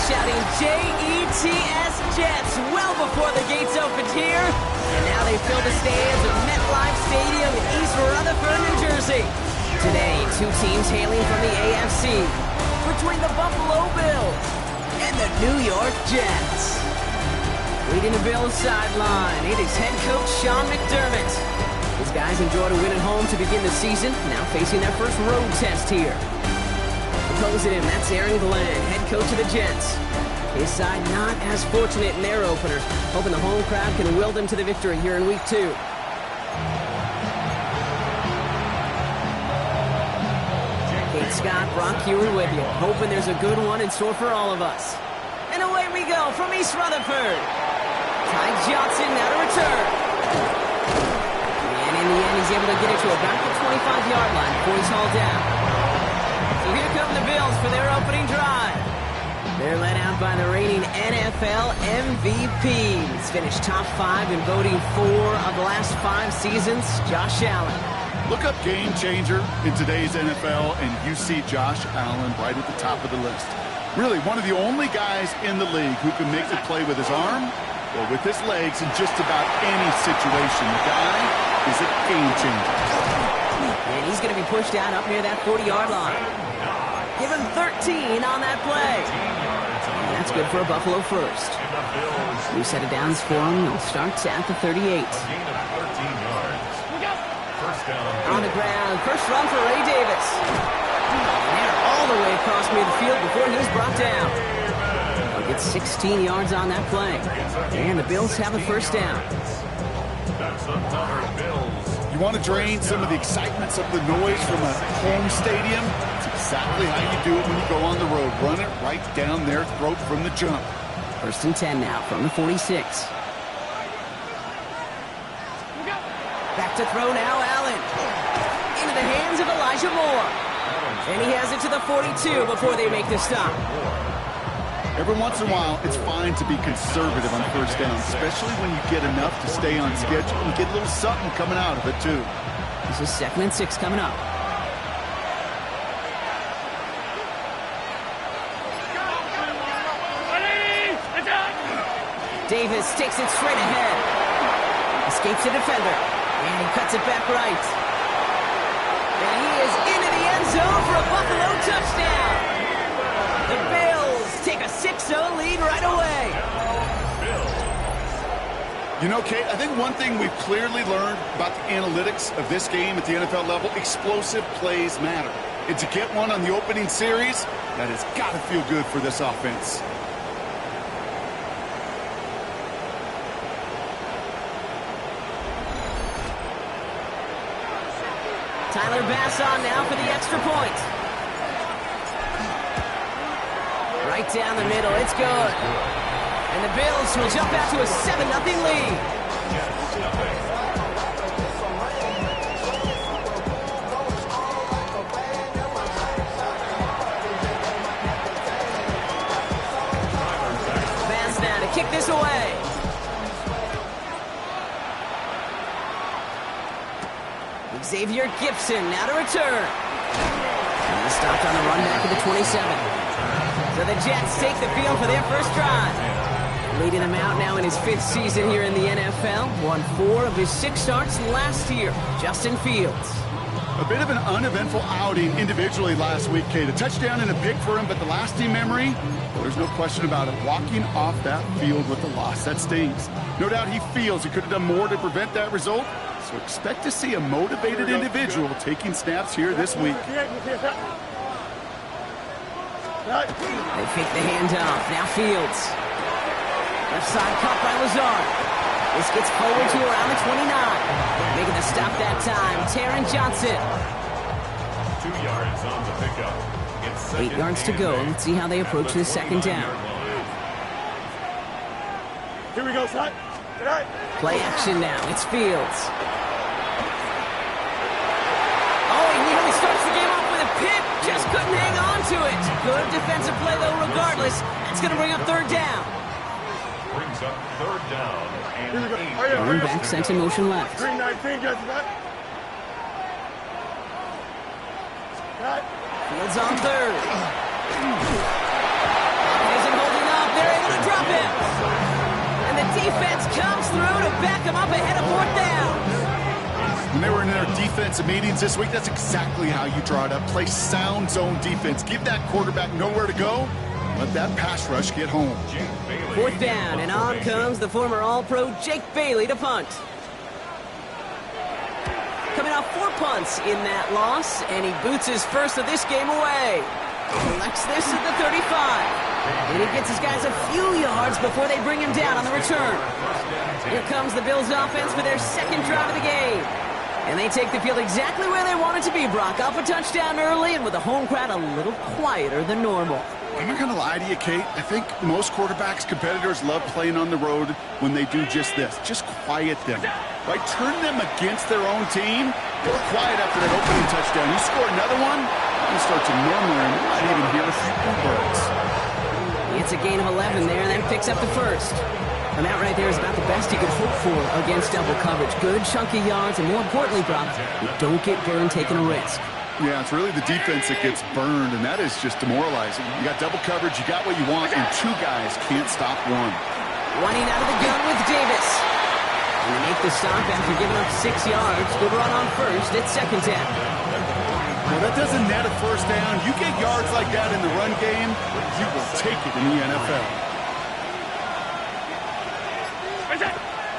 shouting J-E-T-S Jets well before the gates opened here. And now they fill the stands of MetLife Stadium in East Rutherford, New Jersey. Today, two teams hailing from the AFC between the Buffalo Bills and the New York Jets. Leading the Bills sideline, it is head coach Sean McDermott. His guys enjoyed a win at home to begin the season, now facing their first road test here. Opposing him, that's Aaron Glenn, head coach of the Jets. His side not as fortunate in their opener, hoping the home crowd can will them to the victory here in Week 2. Kate Scott, Brock Huron with you, hoping there's a good one in store for all of us. And away we go from East Rutherford. Ty Johnson now to return. And in the end, he's able to get it to about the 25-yard line before he's hauled down. So here come the Bills for their opening drive. They're led out by the reigning NFL MVP. He's finished top 5 in voting 4 of the last 5 seasons, Josh Allen. Look up game changer in today's NFL, and you see Josh Allen right at the top of the list. Really, one of the only guys in the league who can make the play with his arm or with his legs in just about any situation. The guy is a game changer. And he's going to be pushed out up near that 40-yard line. Give him 13 on that play. And that's good for a Buffalo first. New set of downs for him. He'll start at the 38. On the ground, first run for Ray Davis. And they're all the way across midfield before he's brought down. He'll get 16 yards on that play. And the Bills have a first down. You want to drain some of the excitement, some of the noise from a home stadium? It's exactly how you do it when you go on the road. Run it right down their throat from the jump. First and 10 now from the 46. Back to throw now, Allen. Into the hands of Elijah Moore. And he has it to the 42 before they make the stop. Every once in a while, it's fine to be conservative on first down, especially when you get enough to stay on schedule and get a little something coming out of it, too. This is 2nd and 6 coming up. Davis takes it straight ahead. Escapes the defender. And he cuts it back right. And he is into the end zone for a Buffalo touchdown. The Bills take a 6-0 lead right away. You know, Kate, I think one thing we've clearly learned about the analytics of this game at the NFL level, explosive plays matter. And to get one on the opening series, that has got to feel good for this offense. Tyler Bass on now for the extra point. Right down the middle, it's good. And the Bills will jump out to a 7-0 lead. Bass now to kick this away. Xavier Gibson now to return. And he stopped on the run back at the 27. So the Jets take the field for their first drive. Leading them out now in his 5th season here in the NFL. Won 4 of his 6 starts last year. Justin Fields. A bit of an uneventful outing individually last week, Kate. A touchdown and a pick for him, but the lasting memory, there's no question about it. Walking off that field with a loss, that stings. No doubt he feels he could have done more to prevent that result. So expect to see a motivated individual taking snaps here this week. They fake the handoff. Now Fields. Left side cut by Lazard. This gets forward to around the 29. Making the stop that time, Taron Johnson. 2 yards on the pickup. 8 yards to go. Let's see how they approach this second down. Here we go, son. Play action now. It's Fields. Oh, he nearly starts the game off with a pick. Just couldn't hang on to it. Good defensive play, though, regardless. That's going to bring up third down. Brings up third down. And Running back sent in motion left. 319, just that. Fields on third. Isn't holding defense comes through to back him up ahead of 4th down. When they were in their defensive meetings this week, that's exactly how you draw it up. Play sound zone defense. Give that quarterback nowhere to go. Let that pass rush get home. 4th down, and on comes the former All-Pro Jake Bailey to punt. Coming off 4 punts in that loss, and he boots his first of this game away. Collects this at the 35. And he gets his guys a few yards before they bring him down on the return. Here comes the Bills offense for their second drive of the game. And they take the field exactly where they want it to be, Brock. Up a touchdown early, and with the home crowd a little quieter than normal. I'm not going to lie to you, Kate. I think most quarterbacks, competitors love playing on the road when they do just this. Just quiet them. Right? Turn them against their own team. They were quiet after that opening touchdown. You score another one, you start to murmur, and you might even hear a few birds. It's a gain of 11 there, and then picks up the first. And that right there is about the best you could hope for against double coverage. Good chunky yards, and more importantly, Brock, you don't get burned taking a risk. Yeah, it's really the defense that gets burned, and that is just demoralizing. You got double coverage, you got what you want, and 2 guys can't stop one. Running out of the gun with Davis. And they make the stop after giving up 6 yards. Good run on first. It's 2nd down. Well, that doesn't net a first down. You get yards like that in the run game, you will take it in the NFL.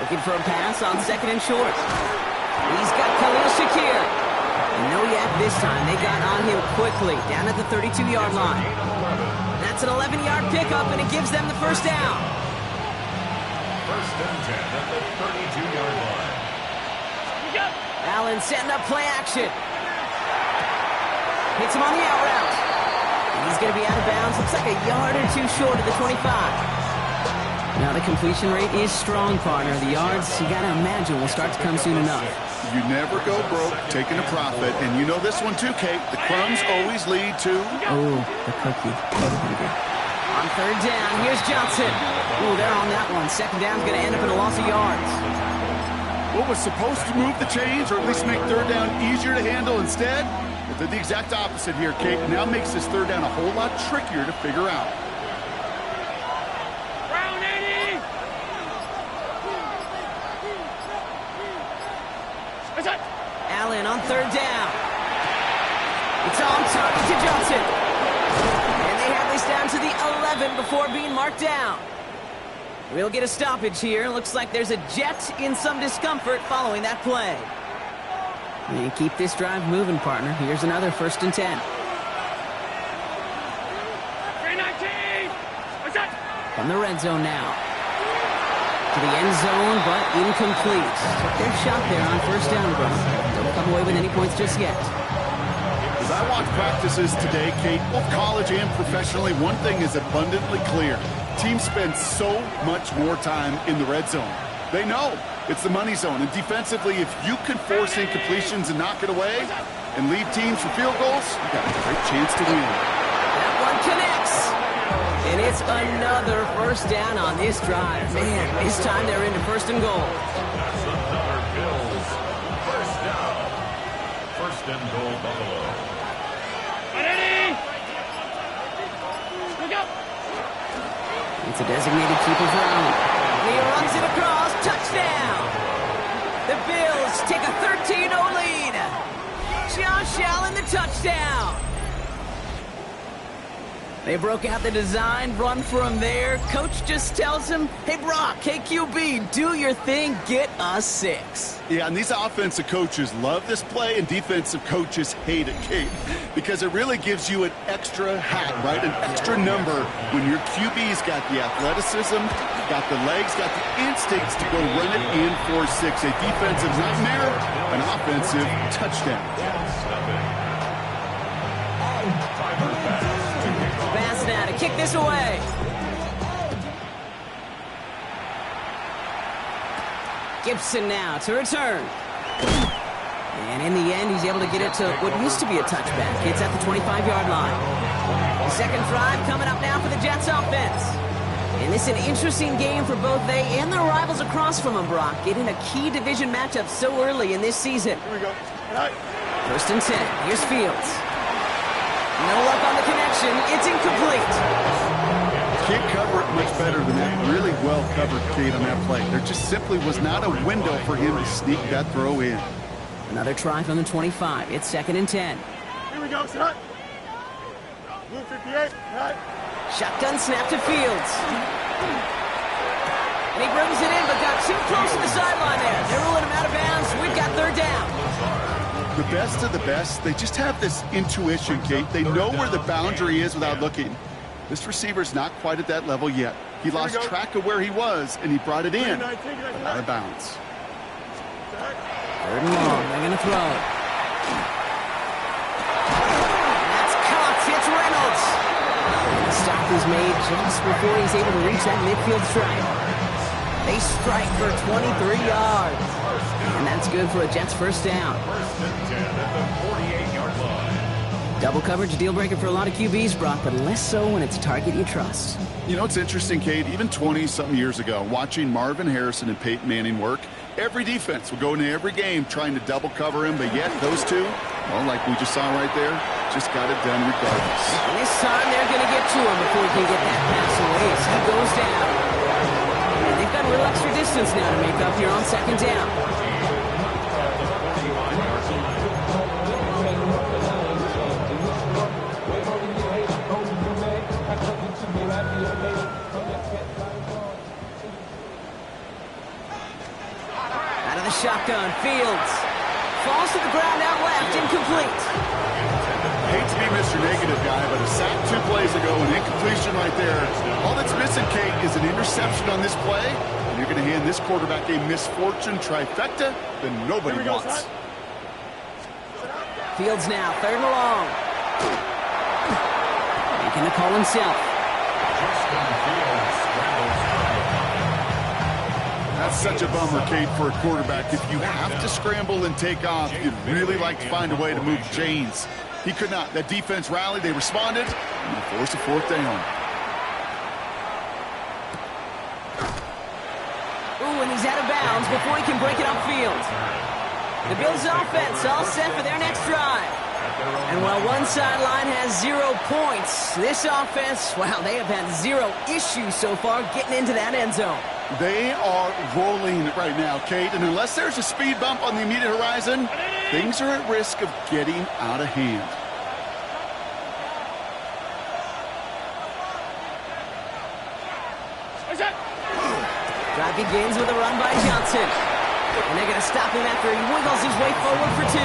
Looking for a pass on 2nd and short. He's got Khalil Shakir. And no yak this time. They got on him quickly, down at the 32-yard line. That's an 11-yard pickup, and it gives them the first down. 1st and 10 at the 32-yard line. Allen setting up play action. Hits him on the out route. And he's going to be out of bounds. Looks like a yard or 2 short of the 25. Now the completion rate is strong, partner. The yards, you got to imagine, will start to come soon enough. You never go broke taking a profit, and you know this one too, Kate. The crumbs always lead to... Oh, the cookie. On 3rd down, here's Johnson. Oh, they're on that one. 2nd down's going to end up in a loss of yards. What was supposed to move the chains, or at least make 3rd down easier to handle instead? It did the exact opposite here, Kate. Now makes this 3rd down a whole lot trickier to figure out. Allen on 3rd down. It's on target to Johnson. And they have this down to the 11 before being marked down. We'll get a stoppage here. Looks like there's a Jet in some discomfort following that play. And keep this drive moving, partner. Here's another 1st and 10. From the red zone now. To the end zone, but incomplete. Took their shot there on 1st down, bro. Don't come away with any points just yet. As I watch practices today, Kate, both college and professionally, one thing is abundantly clear. Teams spend so much more time in the red zone. They know it's the money zone. And defensively, if you can force incompletions and knock it away and lead teams for field goals, you got a great chance to win. That one connects. And it's another 1st down on this drive. Man, this time they're into 1st and goal. That's another Bills 1st down. 1st and goal, Buffalo. It's a designated keeper for Allen. He runs it across. Touchdown. The Bills take a 13-0 lead. Josh Allen, the touchdown. They broke out the design, run for him there. Coach just tells him, hey, Brock, hey, QB, do your thing, get a 6. Yeah, and these offensive coaches love this play, and defensive coaches hate it, Kate, because it really gives you an extra hat, right? An extra number when your QB's got the athleticism, got the legs, got the instincts to go run it in for 6. A defensive nightmare, an offensive touchdown. Pass now to kick this away. Gibson now to return. And in the end, he's able to get it to what used to be a touchback. It's at the 25-yard line. The second drive coming up now for the Jets offense. And this is an interesting game for both they and their rivals across from them, Brock. Getting a key division matchup so early in this season. Here we go. All right. 1st and 10. Here's Fields. No luck on the connection. It's incomplete. can't cover it much better than that. Really well covered, Kate, on that play. There just simply was not a window for him to sneak that throw in. Another try from the 25. It's 2nd and 10. Here we go, son. Blue 58, right? Shotgun snap to Fields. And he brings it in, but got too close to the sideline there. They're ruling him out of bounds. We've got 3rd down. The best of the best, they just have this intuition, Kate. They know where the boundary is without looking. This receiver's not quite at that level yet. He lost track of where he was, and he brought it in, but out of bounds. 3rd and long. They're going to throw it. That's caught. It's Reynolds. The stop is made just before he's able to reach that midfield stripe. They strike for 23 yards. And that's good for a Jets 1st down. 1st and 10 at the 48-yard line. Double coverage, deal breaker for a lot of QBs, Brock, but less so when it's a target you trust. You know, it's interesting, Kate, even 20-something years ago, watching Marvin Harrison and Peyton Manning work, every defense would go into every game trying to double cover him, but yet those two, well, like we just saw right there, just got it done regardless. And this time they're going to get to him before he can get that pass away as he goes down. And they've got a little extra distance now to make up here on 2nd down. Out of the shotgun, Fields falls to the ground out left, incomplete. Hate to be Mr. Negative guy, but a sack 2 plays ago, an incompletion right there. All that's missing, Kate, is an interception on this play, and you're going to hand this quarterback a misfortune trifecta that nobody wants. Fields now, 3rd and long. Making the call himself. That's such a bummer, Kate, for a quarterback. If you have to scramble and take off, you'd really like to find a way to move chains. He could not. That defense rallied, they responded, and they forced a 4th down. Ooh, and he's out of bounds before he can break it upfield. The Bills' offense all set for their next drive. And while one sideline has 0 points, this offense, wow, they have had 0 issues so far getting into that end zone. They are rolling right now, Kate, and unless there's a speed bump on the immediate horizon, things are at risk of getting out of hand. Drive begins with a run by Johnson. And they're going to stop him after he wiggles his way forward for 2.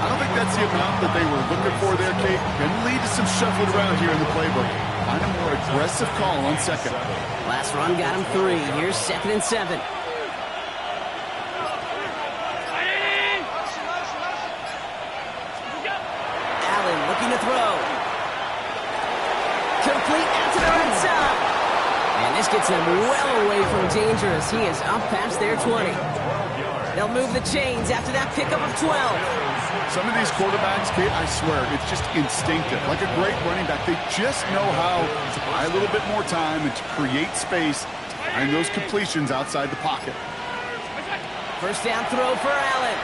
I don't think that's the amount that they were looking for there, Kate. Can lead to some shuffling around here in the playbook. Find a more aggressive call on 2nd. Last run got him 3. Here's 2nd and 7. Allen looking to throw. Complete out to the right side. And this gets them well away from danger as he is up past their 20. They'll move the chains after that pickup of 12. Some of these quarterbacks, Kate, I swear, it's just instinctive. Like a great running back, they just know how to buy a little bit more time and to create space and those completions outside the pocket. 1st down throw for Allen.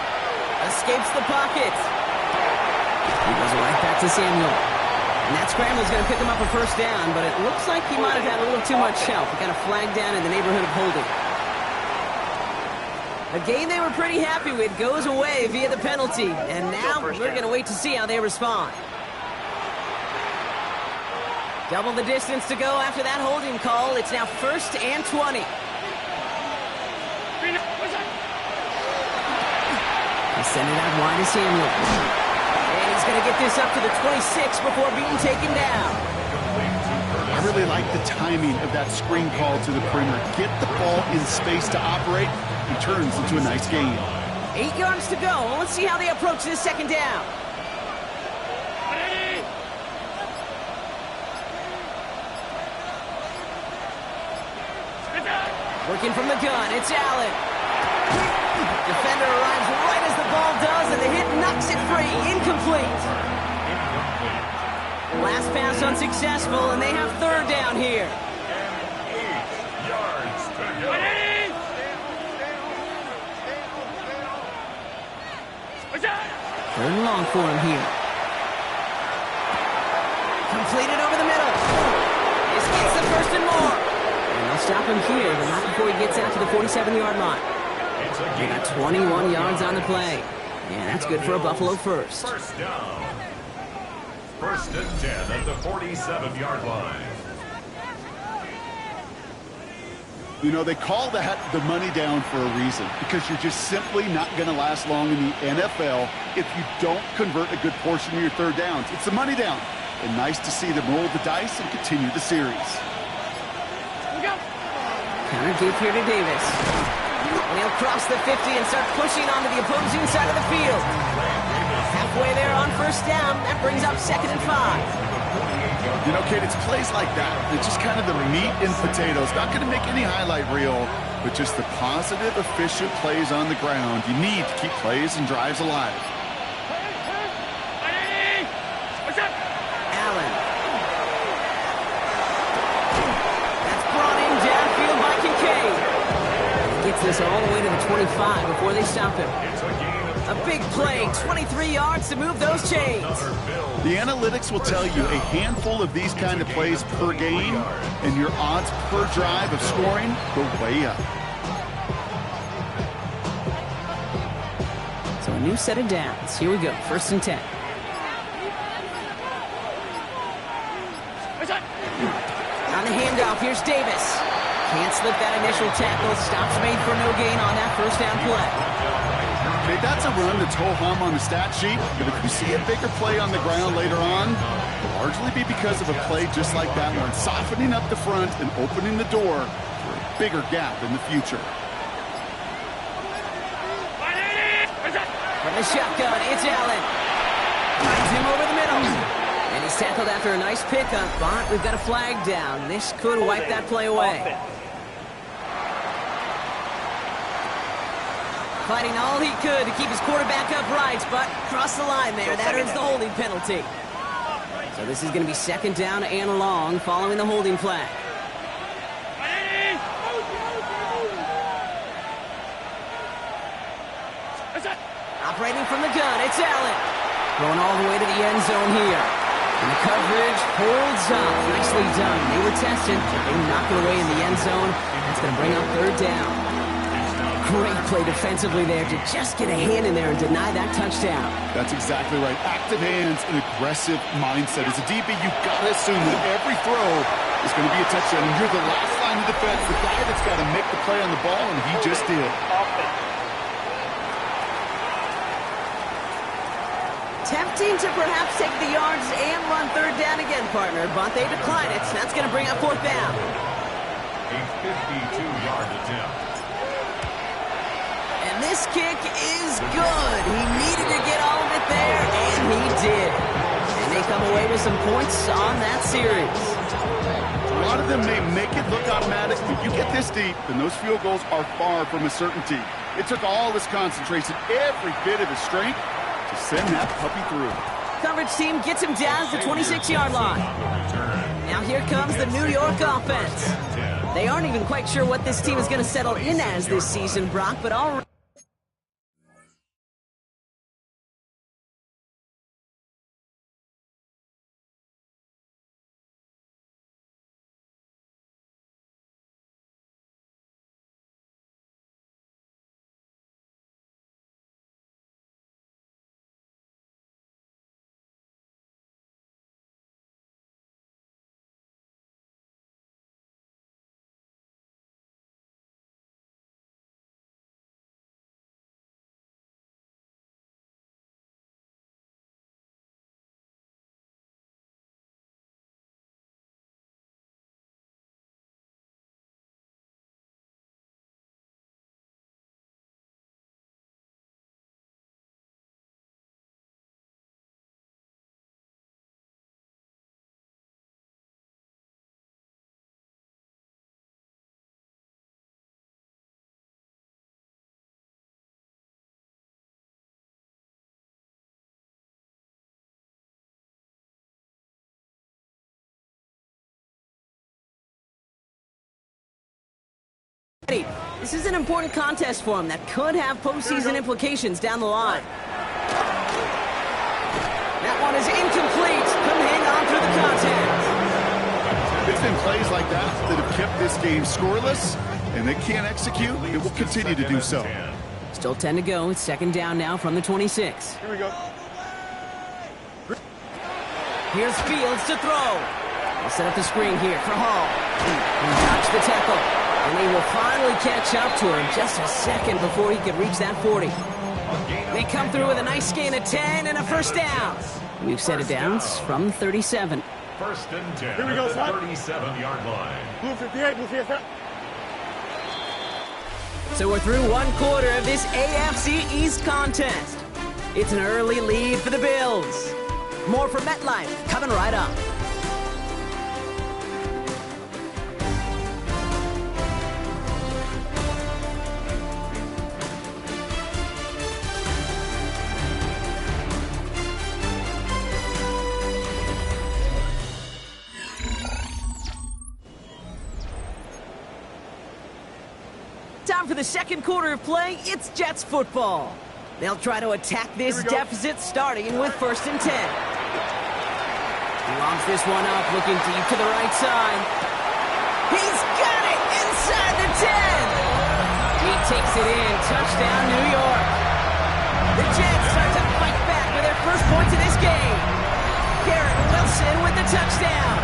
Escapes the pocket. He goes right back to Samuel. And that scramble's going to pick him up a 1st down, but it looks like he might have had a little too much help. He got a flag down in the neighborhood of holding. A game they were pretty happy with goes away via the penalty. And now we're going to wait to see how they respond. Double the distance to go after that holding call. It's now 1st and 20. They send it out wide to Samuel. And he's going to get this up to the 26 before being taken down. I really like the timing of that screen call to the perimeter. Get the ball in space to operate. He turns into a nice gain. 8 yards to go. Let's see how they approach this 2nd down. Working from the gun, it's Allen. Defender arrives right as the ball does, and the hit knocks it free. Incomplete. Last pass unsuccessful, and they have 3rd down here. 8 yards to go. Third and long for him here. Completed over the middle. This a first and more. And they'll stop him here, but not before he gets out to the 47-yard line. They got 21 yards on the play. Yeah, that's good for a Buffalo first. First down. First and 10 at the 47-yard line. You know, they call that the money down for a reason, because you're just simply not going to last long in the NFL if you don't convert a good portion of your third downs. It's the money down. And nice to see them roll the dice and continue the series. Counter deep here to Davis. And he'll cross the 50 and start pushing onto the opposing side of the field. Halfway there on first down. That brings up 2nd and 5. You know, Kate, it's plays like that. It's just kind of the meat and potatoes. Not going to make any highlight reel, but just the positive, efficient plays on the ground. You need to keep plays and drives alive. Allen. That's brought in downfield by Kincaid. Gets this all the way to the 25 before they stop him. A big play, 23 yards to move those chains. The analytics will tell you a handful of these kind of plays per game, and your odds per drive of scoring go way up. So a new set of downs. Here we go, 1st and 10. On the handoff, here's Davis. Can't slip that initial tackle. Stops made for no gain on that first down play. Okay, that's a run that's ho-hum on the stat sheet, but if you see a bigger play on the ground later on, it'll largely be because of a play just like that one, softening up the front and opening the door for a bigger gap in the future. From the shotgun, it's Allen. Finds him over the middle. And he's tackled after a nice pickup, but we've got a flag down. This could wipe that play away. Fighting all he could to keep his quarterback upright, but crossed the line there. That earns the holding penalty. So this is going to be 2nd down and long following the holding flag. Operating from the gun, it's Allen. Going all the way to the end zone here. And the coverage holds up. Nicely done. They were tested, but they knocked it away in the end zone. That's going to bring up 3rd down. Great play defensively there to just get a hand in there and deny that touchdown. That's exactly right. Active hands and aggressive mindset. As a DB, you've got to assume that every throw is going to be a touchdown. And you're the last line of defense, the guy that's got to make the play on the ball, and he just did. Tempting to perhaps take the yards and run 3rd down again, partner, but they decline it. That's going to bring up 4th down. A 52-yard attempt. This kick is good. He needed to get all of it there, and he did. And they come away with some points on that series. A lot of them may make it look automatic, but you get this deep, and those field goals are far from a certainty. It took all his concentration, every bit of his strength, to send that puppy through. Coverage team gets him down at the 26-yard line. Now here comes the New York offense. They aren't even quite sure what this team is going to settle in as this season, Brock, but already this is an important contest for him that could have postseason implications down the line. That one is incomplete. Couldn't hang on through the contact. It's been plays like that that have kept this game scoreless, and they can't execute. It will continue to do so. Still 10 to go. It's second down now from the 26. Here we go. Here's Fields to throw. They'll set up the screen here for Hall. He dodged the tackle. And they will finally catch up to him just a second before he could reach that 40. They come through with a nice gain of 10 and a first down. We've set it down from 37. First and 10. Here we go, son. 37-yard line. Blue 58, blue 58. So we're through one quarter of this AFC East contest. It's an early lead for the Bills. More for MetLife coming right up. Time for the second quarter of play. It's Jets football. They'll try to attack this deficit starting with first and 10. He lobs this one up, looking deep to the right side. He's got it inside the 10. He takes it in. Touchdown, New York. The Jets start to fight back with their first points of this game. Garrett Wilson with the touchdown.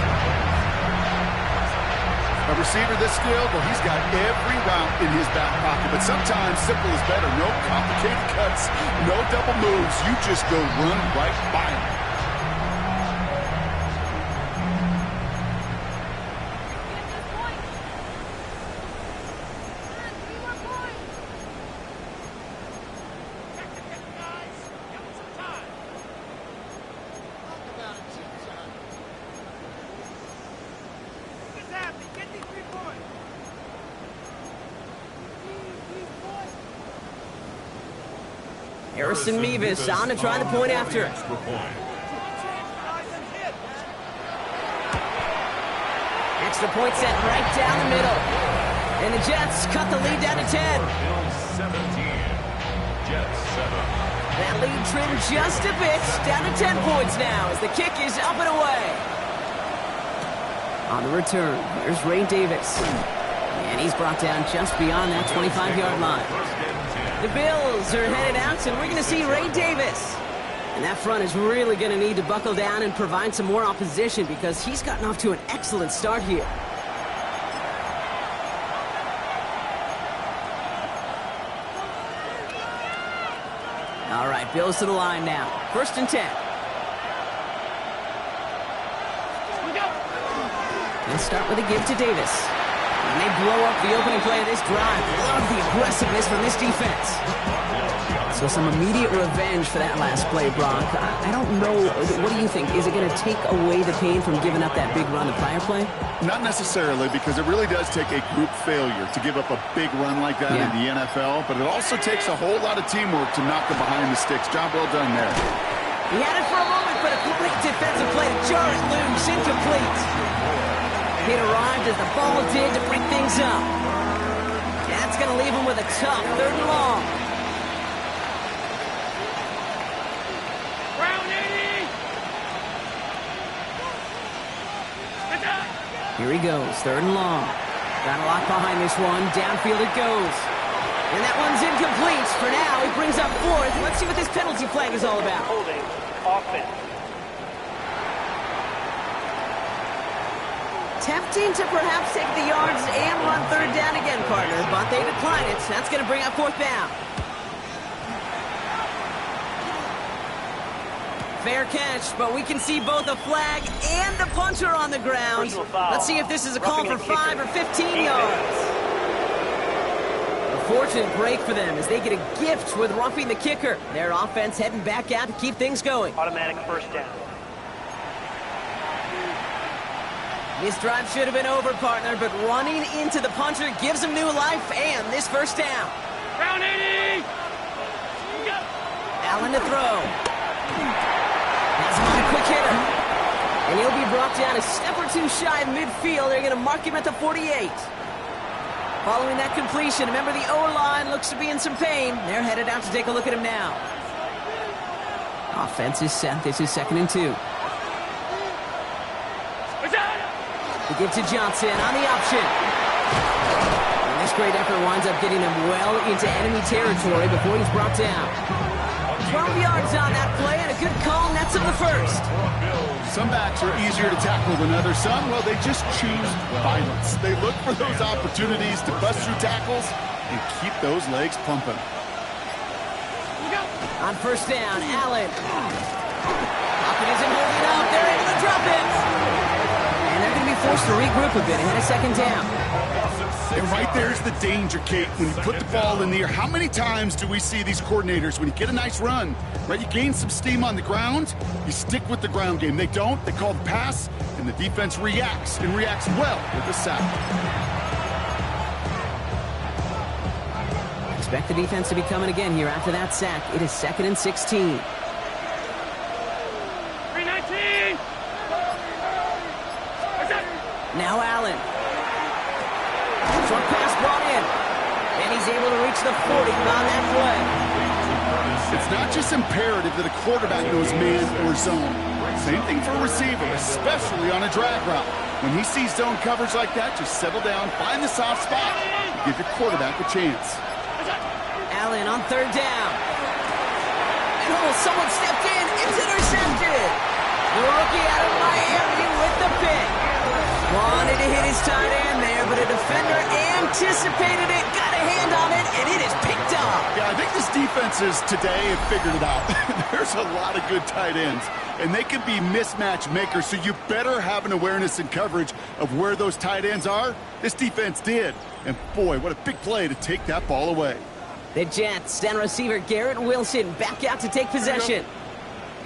A receiver this skilled, well, he's got every route in his back pocket. But sometimes simple is better. No complicated cuts, no double moves. You just go run right by him. Harrison Mevis on to try the point after. Extra point set right down the middle. And the Jets cut the lead down to 10. Bills 17. Jets 7. That lead trimmed just a bit, down to 10 points now as the kick is up and away. On the return, here's Ray Davis. And he's brought down just beyond that 25-yard line. The Bills are headed out, and we're going to see Ray Davis. And that front is really going to need to buckle down and provide some more opposition because he's gotten off to an excellent start here. All right, Bills to the line now. First and 10. Let's start with a give to Davis. And they blow up the opening play of this drive. Love the aggressiveness from this defense. So some immediate revenge for that last play, Brock. I don't know. What do you think? Is it going to take away the pain from giving up that big run the prior play? Not necessarily, because it really does take a group failure to give up a big run like that in the NFL. But it also takes a whole lot of teamwork to knock them behind the sticks. Job well done there. He had it for a moment, but a great defensive play to jar it loose. Incomplete. It arrived as the ball did to break things up. That's going to leave him with a tough third and long. Here he goes, third and long. Got a lot behind this one. Downfield it goes. And that one's incomplete. For now, he brings up fourth. Let's see what this penalty flag is all about. Holding offense. Tempting to perhaps take the yards and run third down again, partner, but they decline it. That's going to bring up fourth down. Fair catch, but we can see both a flag and the punter on the ground. Let's see if this is a call for 5 or 15 yards. A fortunate break for them as they get a gift with roughing the kicker. Their offense heading back out to keep things going. Automatic first down. This drive should have been over, partner, but running into the punter gives him new life and this first down. Round 80! Allen to throw. That's not a quick hitter. And he'll be brought down a step or two shy of midfield. They're going to mark him at the 48. Following that completion, remember the O-line looks to be in some pain. They're headed out to take a look at him now. Offense is set. This is 2nd and 2. They give to Johnson on the option. And this great effort winds up getting him well into enemy territory before he's brought down. 12 yards on that play, and a good call nets him the first. Some backs are easier to tackle than others. Some, well, they just choose violence. They look for those opportunities to bust through tackles and keep those legs pumping. On first down, Allen. Pocket isn't holding up. They're able to drop it. And they're going to be forced to regroup a bit ahead of second down. And right there's the danger, Kate, when you put the ball in the air. How many times do we see these coordinators, when you get a nice run, right, you gain some steam on the ground, you stick with the ground game. They don't. They call the pass, and the defense reacts, and reacts well with the sack. Expect the defense to be coming again here after that sack. It is 2nd and 16. 319. Now Allen. Short pass brought in. And he's able to reach the 40 on that play. It's not just imperative that a quarterback knows man or zone. Same thing for a receiver, especially on a drag route. When he sees zone coverage like that, just settle down, find the soft spot, and give your quarterback a chance. Allen on third down. And someone stepped in. It's intercepted. The rookie out of Miami with the pick. Wanted to hit his tight end there, but a defender anticipated it, got a hand on it, and it is picked up. Yeah, I think this defenses today have figured it out. There's a lot of good tight ends, and they can be mismatch makers, so you better have an awareness and coverage of where those tight ends are. This defense did, and boy, what a big play to take that ball away. The Jets send receiver Garrett Wilson back out to take possession.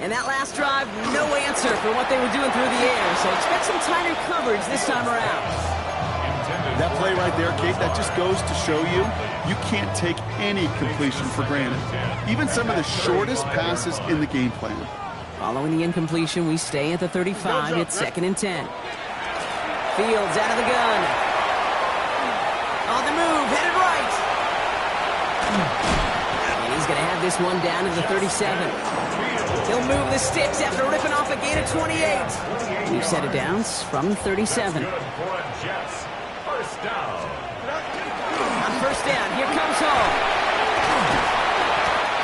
And that last drive, no answer for what they were doing through the air, so expect some tighter coverage this time around. That play right there, Kate, that just goes to show you, you can't take any completion for granted. Even some of the shortest passes in the game plan. Following the incompletion, we stay at the 35. It's 2nd and 10. Fields out of the gun. On the move, headed right. And he's going to have this one down to the 37. He'll move the sticks after ripping off a gain of 28. New set of downs from 37. On first down, here comes Hall.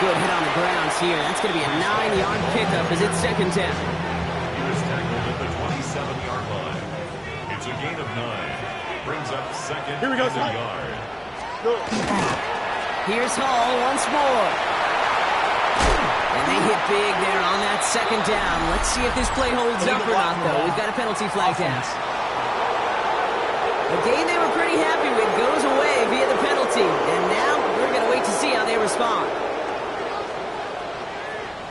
Good hit on the grounds here. That's going to be a 9-yard pickup as it's 2nd down. He was tackled at the 27-yard line. It's a gain of 9. Brings up 2nd Here we go, and a yard. Here's Hall once more. And they hit big there on that 2nd down. Let's see if this play holds up or not, though. We've got a penalty flag down. The game they were pretty happy with goes away via the penalty. And now we're going to wait to see how they respond.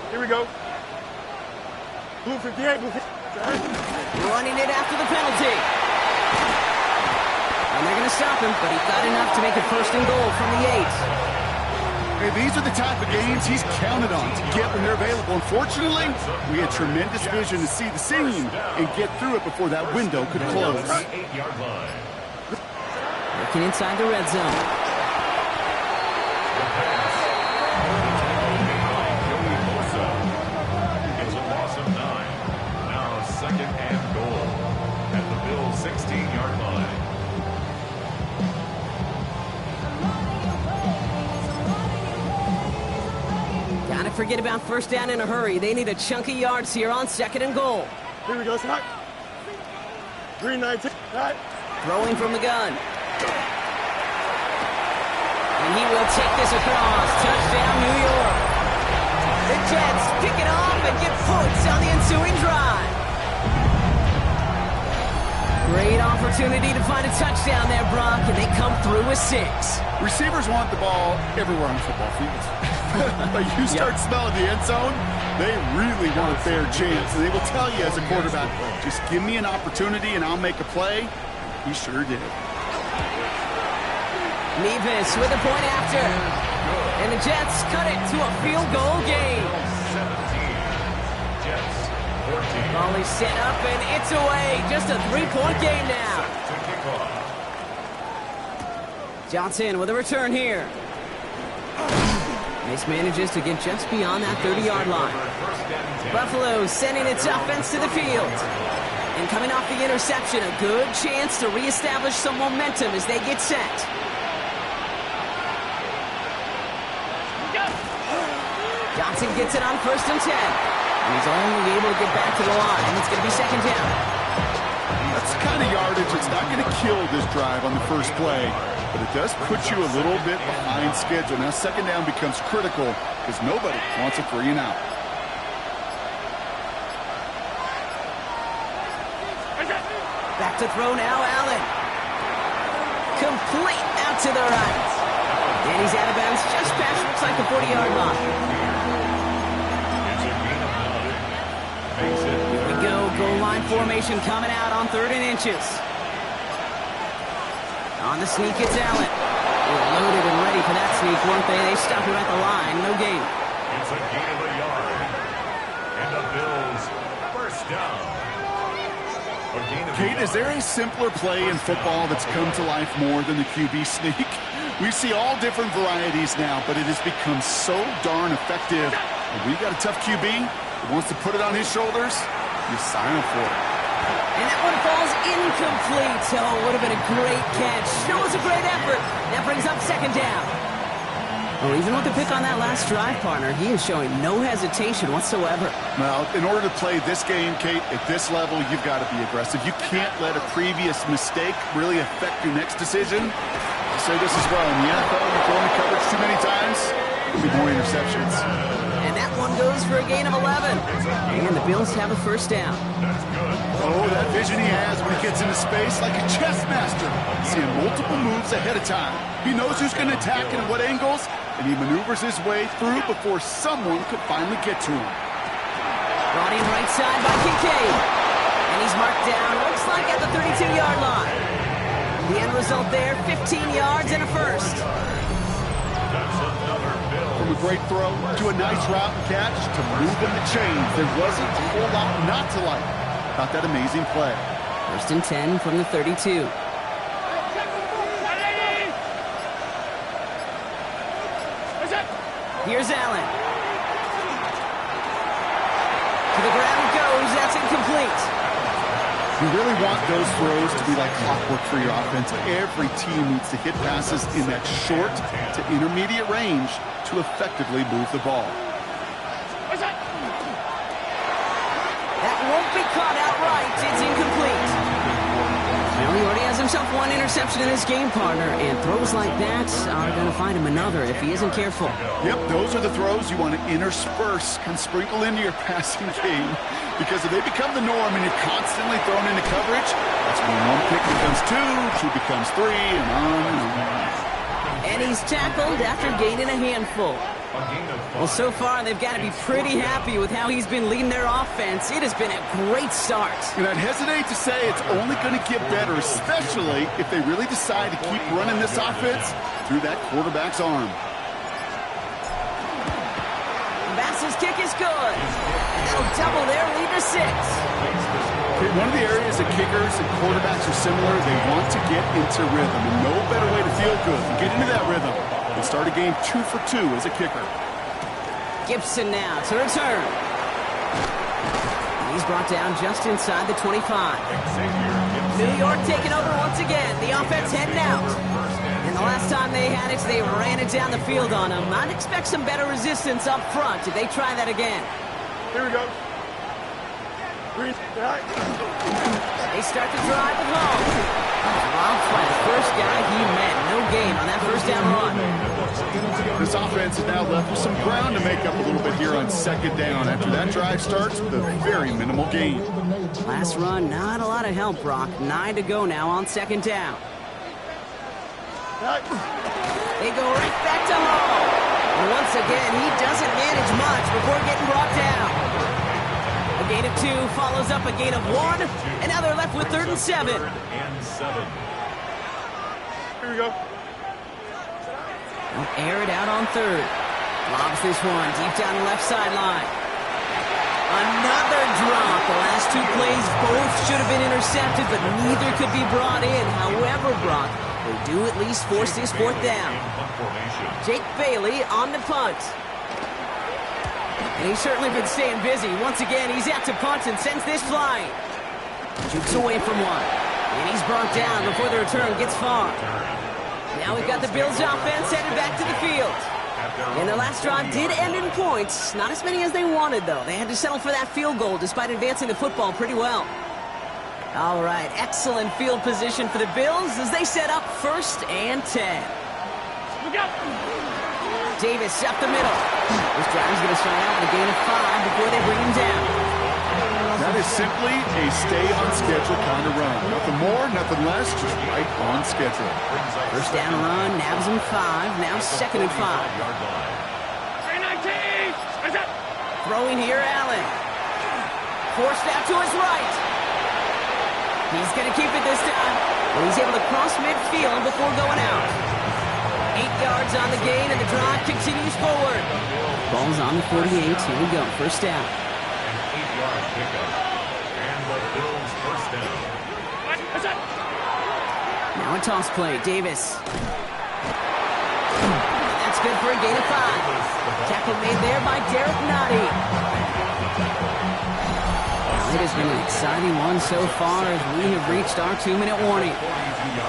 Here we go. Blue 58, blue 58. Running it after the penalty. And they're going to stop him, but he got enough to make it 1st and goal from the 8. Hey, these are the type of games he's counted on to get when they're available. Unfortunately, we had tremendous vision to see the seam and get through it before that window could close. 8-yard line. Working inside the red zone. It's a loss of 9. Now 2nd and goal at the Bills' 16-yard line. Gotta forget about first down in a hurry. They need a chunk of yards here on 2nd and goal. Here we go, Scott. 319. Right. Throwing from the gun. And he will take this across. Touchdown, New York. The Jets pick it off and get points on the ensuing drive. Great opportunity to find a touchdown there, Brock, and they come through with 6. Receivers want the ball everywhere on the football field. But you start smelling the end zone, they really want their chance. And they will tell you as a quarterback, just give me an opportunity and I'll make a play. He sure did. Nevis with a point after. And the Jets cut it to a field goal game. 17. Jets 14. Ball is set up and it's away. Just a 3-point game now. To kick off. Johnson with a return here. Nice manages to get just beyond that 30-yard line. Buffalo sending its offense to the field. And coming off the interception, a good chance to reestablish some momentum as they get set. Johnson gets it on 1st and 10. And he's only able to get back to the line. It's going to be 2nd down. That's the kind of yardage that's not going to kill this drive on the first play, but it does put you a little bit behind schedule. Now 2nd down becomes critical because nobody wants a 3 and out. Back to throw now, Allen. Complete out to the right. And he's out of bounds just past, looks like the 40-yard line. Here we go, goal line formation coming out on 3rd and inches. On the sneak, it's Allen. They're loaded and ready for that sneak, weren't they? They stop him at the line, no gain. It's a gain of a yard. And the Bills, 1st down. Kate, is there a simpler play in football that's come to life more than the QB sneak? We see all different varieties now, but it has become so darn effective. And we got a tough QB who wants to put it on his shoulders. You sign up for it. And that one falls incomplete. Oh, would have been a great catch. Shows a great effort. That brings up 2nd down. Well, even with the pick on that last drive, partner, he is showing no hesitation whatsoever. Well, in order to play this game, Kate, at this level, you've got to be aggressive. You can't let a previous mistake really affect your next decision. I'll say this as well. In the NFL, you throw in the coverage too many times, there'll be more interceptions. And that one goes for a gain of 11. And the Bills have a 1st down. Oh, that vision he has when he gets into space like a chess master. Seeing multiple moves ahead of time. He knows who's going to attack and at what angles, and he maneuvers his way through before someone could finally get to him. Brought in right side by Kincaid. And he's marked down, looks like at the 32-yard line. The end result there, 15 yards and a 1st. From a great throw to a nice route and catch to moving the chains. There wasn't a whole lot not to like about that amazing play. 1st and 10 from the 32. Here's Allen. To the ground it goes. That's incomplete. You really want those throws to be like clockwork for your offense. Every team needs to hit passes in that short to intermediate range to effectively move the ball. That won't be caught outright. It's incomplete. Well, he already has himself one interception in this game, partner, and throws like that are going to find him another if he isn't careful. Yep, those are the throws you want to intersperse and sprinkle into your passing game, because if they become the norm and you're constantly thrown into coverage, that's when 1 pick becomes 2 becomes 3, and on and on. And he's tackled after gaining a handful. Well, so far, they've got to be pretty happy with how he's been leading their offense. It has been a great start. And I'd hesitate to say it's only going to get better, especially if they really decide to keep running this offense through that quarterback's arm. Bass's kick is good. And that'll double their lead to 6. Okay, one of the areas that kickers and quarterbacks are similar, they want to get into rhythm. And no better way to feel good than get into that rhythm and start a game 2 for 2 as a kicker. Gibson now to return. He's brought down just inside the 25. New York taking over once again. The offense heading out. And the last time they had it, they ran it down the field on them. I'd expect some better resistance up front if they try that again. Here we go. Green, back. They start the drive at home. Robbed by the first guy he met. No gain on that 1st down run. This offense is now left with some ground to make up a little bit here on 2nd down after that drive starts with a very minimal gain. Last run, not a lot of help, Brock. 9 to go now on 2nd down. They go right back to Hall. And once again, he doesn't manage much before getting brought down. A gain of 2 follows up a gain of 1, and now they're left with 3rd and 7. Here we go. They'll air it out on 3rd. Lobs this one deep down the left sideline. Another drop. The last 2 plays both should have been intercepted, but neither could be brought in. However, Brock, They do at least force this fourth down. Jake Bailey on the punt. And he's certainly been staying busy. Once again, he's out to punt and sends this flying. Shoots away from one. And he's brought down before the return gets far. Now we've got the Bills offense headed back to the field. And their last drive did end in points. Not as many as they wanted, though. They had to settle for that field goal despite advancing the football pretty well. All right, excellent field position for the Bills as they set up 1st and 10. Davis up the middle. This drive's going to start out with a gain of 5 before they bring him down. That is simply a stay-on-schedule kind of run. Nothing more, nothing less, just right on schedule. First down run, nabs him 5, now 2nd and 5. Throwing here, Allen. Forced out to his right. He's going to keep it this time. But he's able to cross midfield before going out. 8 yards on the gain, and the drive continues forward. Ball's on the 48. Here we go. First down. An 8-yard pickup. And the Bills first down. Now a toss play. Davis. That's good for a gain of 5. Tackle made there by Derek Nottie. It has been an exciting one so far as we have reached our 2-minute warning.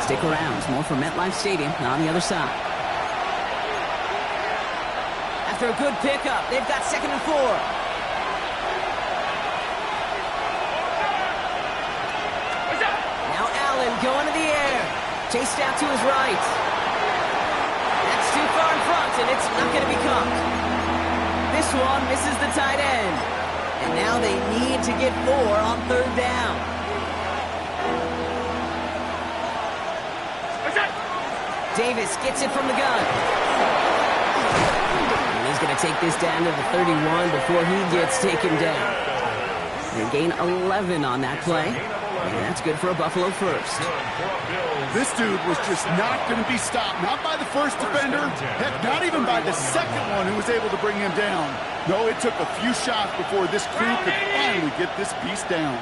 Stick around. It's more from MetLife Stadium on the other side. After a good pickup, they've got 2nd and 4. Now Allen going to the air. Chased out to his right. That's too far in front, and it's not going to be caught. This one misses the tight end. And now they need to get 4 on 3rd down. Davis gets it from the gun. And he's going to take this down to the 31 before he gets taken down. They gain 11 on that play. And that's good for a Buffalo first. This dude was just not going to be stopped. Not by the first defender. Heck, not even by the second one who was able to bring him down. No, it took a few shots before this crew could finally get this beast down.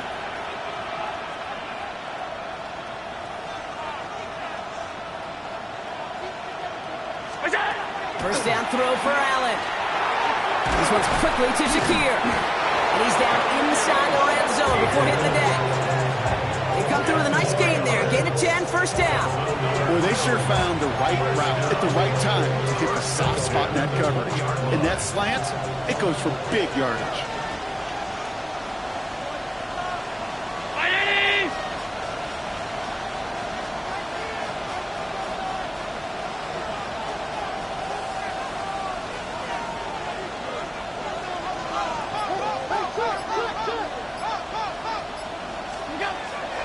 First down throw for Allen. This one's quickly to Shakir. And he's down inside the red zone before hitting the deck. They come through with a nice gain there. Gain of 10, first down. Boy, they sure found the right route at the right time to get the soft spot in that coverage. And that slant, it goes for big yardage.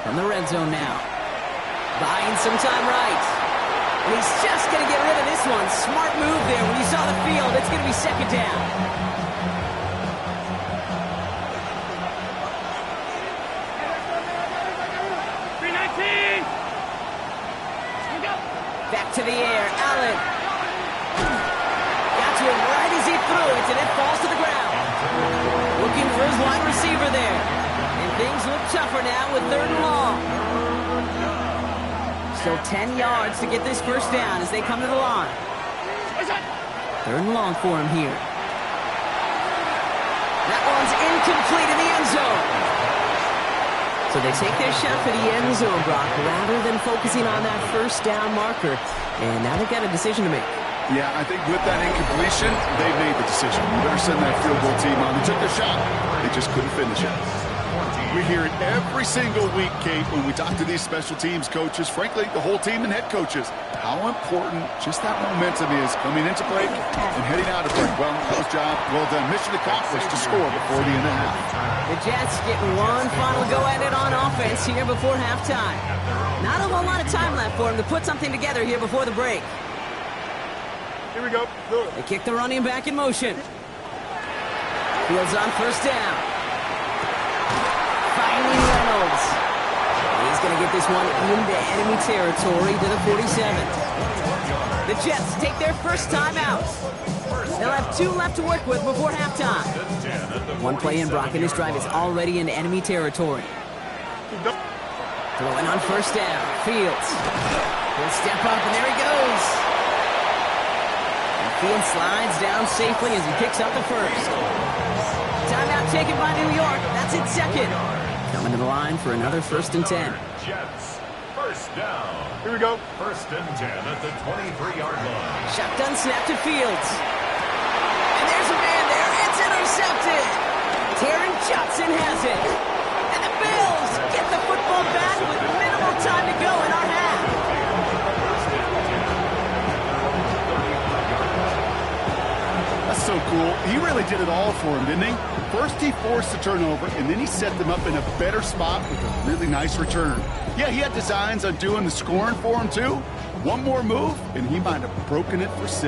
From the red zone now. Buying some time right. And he's just going to get rid of this one. Smart move there. When you saw the field, it's going to be 2nd down. Back to the air. Allen. Got to him right as he threw it, and it falls to the ground. Looking for his wide receiver there. And things look tougher now with 3rd and long. Still 10 yards to get this first down as they come to the line. 3rd and long for him here. That one's incomplete in the end zone. So they take their shot for the end zone, Brock, rather than focusing on that first down marker. And now they've got a decision to make. Yeah, I think with that incompletion, they made the decision. You better send that field goal team on. They took their shot. They just couldn't finish it. We hear it every single week, Kate, when we talk to these special teams coaches, frankly, the whole team and head coaches, how important just that momentum is coming into break and heading out of break. Well, that was job well done. Mission accomplished to score before the end of half. The Jets getting one final go at it on offense here before halftime. Not a whole lot of time left for them to put something together here before the break. Here we go. Do it. They kick the running back in motion. Fields on first down. Finding Reynolds. He's going to get this one into enemy territory to the 47. The Jets take their first time out. They'll have 2 left to work with before halftime. One play in, Brock, and this drive is already into enemy territory. Throwing on first down. Fields. He'll step up, and there he goes. And Fields slides down safely as he picks up the first. Timeout taken by New York. That's its second. Coming to the line for another 1st and 10. Jets, first down. Here we go. 1st and 10 at the 23-yard line. Shotgun snap to Fields. And there's a man there. It's intercepted. Taron Johnson has it. And the Bills get the football back with minimal time to go in our half. That's so cool. He really did it all for him, didn't he? First he forced the turnover, and then he set them up in a better spot with a really nice return. Yeah, he had designs on doing the scoring for him, too. One more move, and he might have broken it for 6.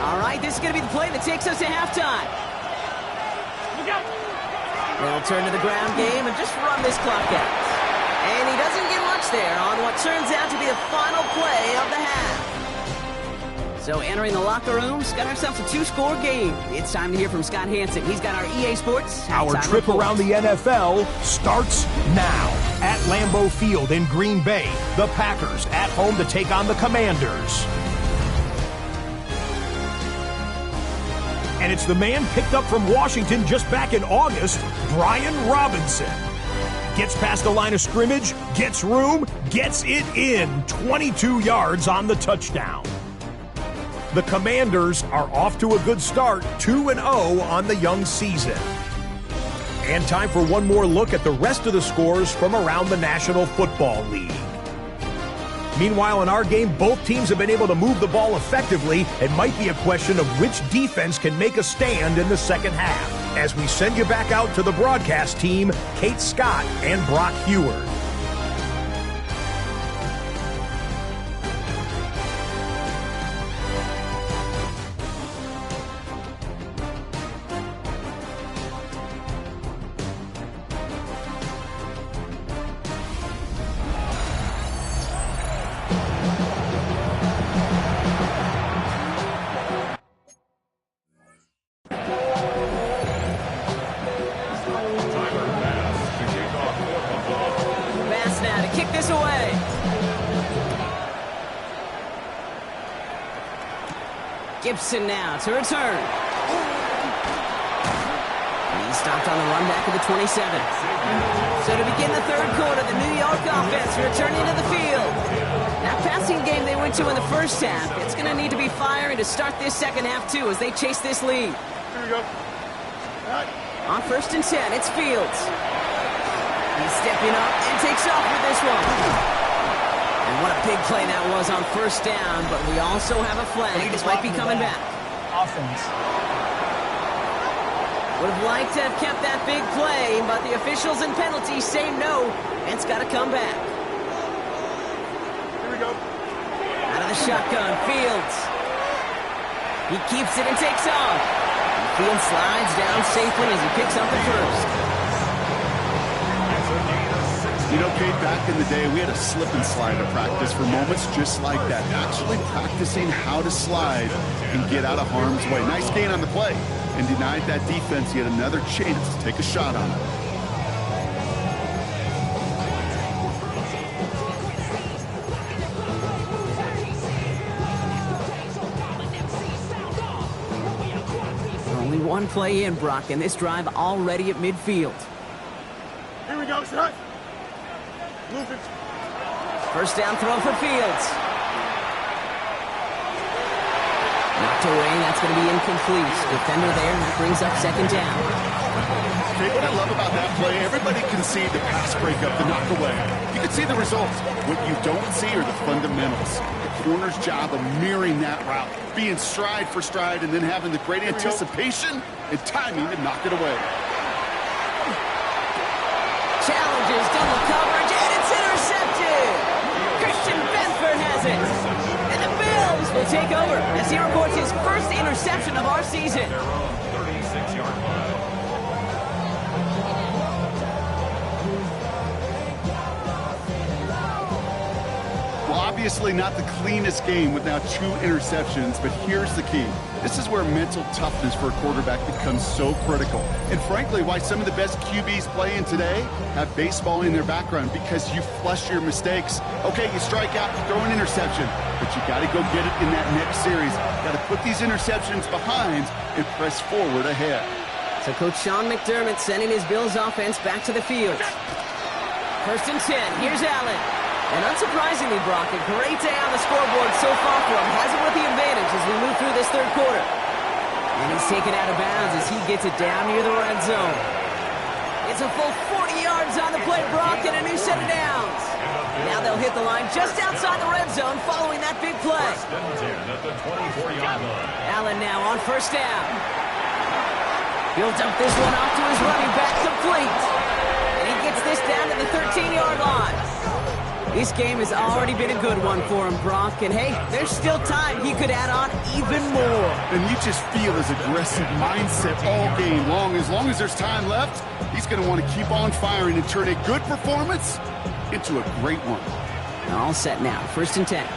All right, this is going to be the play that takes us to halftime. They'll turn to the ground game and just run this clock out. And he doesn't get much there on what turns out to be the final play of the half. So entering the locker rooms, got ourselves a 2-score game. It's time to hear from Scott Hansen. He's got our EA Sports Our halftime trip report. around the NFL starts now. At Lambeau Field in Green Bay, the Packers at home to take on the Commanders. And it's the man picked up from Washington just back in August, Brian Robinson. Gets past the line of scrimmage, gets room, gets it in, 22 yards on the touchdown. The Commanders are off to a good start, 2-0 on the young season. And time for one more look at the rest of the scores from around the National Football League. Meanwhile, in our game, both teams have been able to move the ball effectively. It might be a question of which defense can make a stand in the second half. As we send you back out to the broadcast team, Kate Scott and Brock Heward. Pass now to kick this away. Gibson now to return. He's stopped on the run back to the 27. So to begin the third quarter, the New York offense returning to the field. That passing game they went to in the first half, it's going to need to be firing to start this second half too as they chase this lead. Here we go. On 1st and 10, it's Fields. He's stepping up and takes off with this one. And what a big play that was on first down, but we also have a flag. This might be coming back. Offense. Would have liked to have kept that big play, but the officials and penalties say no, and it's got to come back. Here we go. Out of the shotgun, Fields. He keeps it and takes off. And Fields slides down safely as he picks up the first. You know, Kate, back in the day, we had a slip and slide to practice for moments just like that. Actually practicing how to slide and get out of harm's way. Nice gain on the play. And denied that defense yet another chance to take a shot on it. Only one play in, Brock, and this drive already at midfield. Here we go, son. Move it. First down throw for Fields. Knocked away, that's going to be incomplete. Defender there, and that brings up second down. Okay, what I love about that play, everybody can see the pass breakup, the knock away. You can see the results. What you don't see are the fundamentals. The corner's job of mirroring that route, being stride for stride, and then having the great anticipation and timing to knock it away. Challenges, double coverage, and it's intercepted! Christian Benford has it! And the Bills will take over as he records his first interception of our season. 36-yard line. Well, Obviously not the cleanest game with now 2 interceptions, but here's the key. This is where mental toughness for a quarterback becomes so critical. And frankly, why some of the best QBs playing today have baseball in their background, because you flush your mistakes. Okay, you strike out, you throw an interception, but you got to go get it in that next series. Got to put these interceptions behind and press forward ahead. So Coach Sean McDermott sending his Bills offense back to the field. 1st and 10. Here's Allen. And unsurprisingly, Brock, a great day on the scoreboard so far for him. Has it with the advantage as we move through this 3rd quarter. And he's taken out of bounds as he gets it down near the red zone. It's a full 40 yards on the play, Brock, and a new set of downs. Now they'll hit the line just outside the red zone following that big play. Allen now on 1st down. He'll dump this one off to his running back, complete. And he gets this down to the 13-yard line. This game has already been a good one for him, Brock. And hey, there's still time. He could add on even more. And you just feel his aggressive mindset all game long. As long as there's time left, he's going to want to keep on firing and turn a good performance into a great one. All set now. 1st and 10.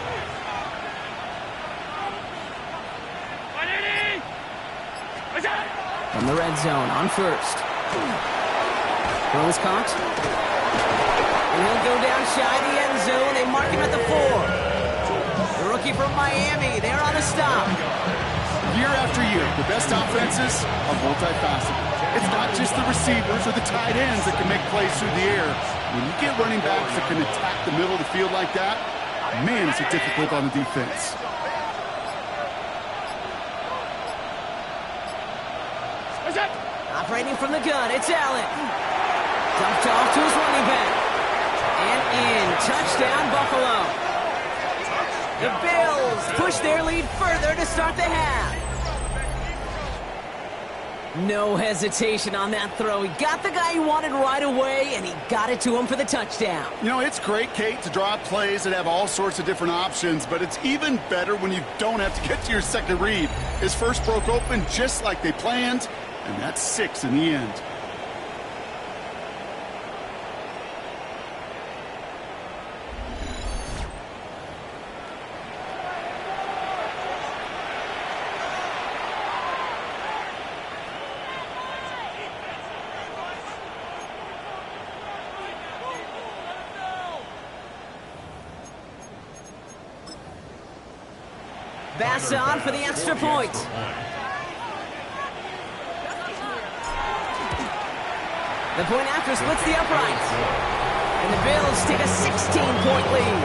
From the red zone on 1st. Throw is caught. And he'll go down shy of the end zone. They mark him at the 4. The rookie from Miami, they're on a stop. Year after year, the best offenses are multifaceted. It's not just the receivers or the tight ends that can make plays through the air. When you get running backs that can attack the middle of the field like that, man, is it difficult on the defense. Operating from the gun, it's Allen. Dumped off to his running back. And in. Touchdown, Buffalo. The Bills push their lead further to start the half. No hesitation on that throw. He got the guy he wanted right away, and he got it to him for the touchdown. You know, it's great, Kate, to draw up plays that have all sorts of different options, but it's even better when you don't have to get to your second read. His first broke open just like they planned, and that's 6 in the end. Bass on for the extra point. The point after splits the uprights. And the Bills take a 16-point lead.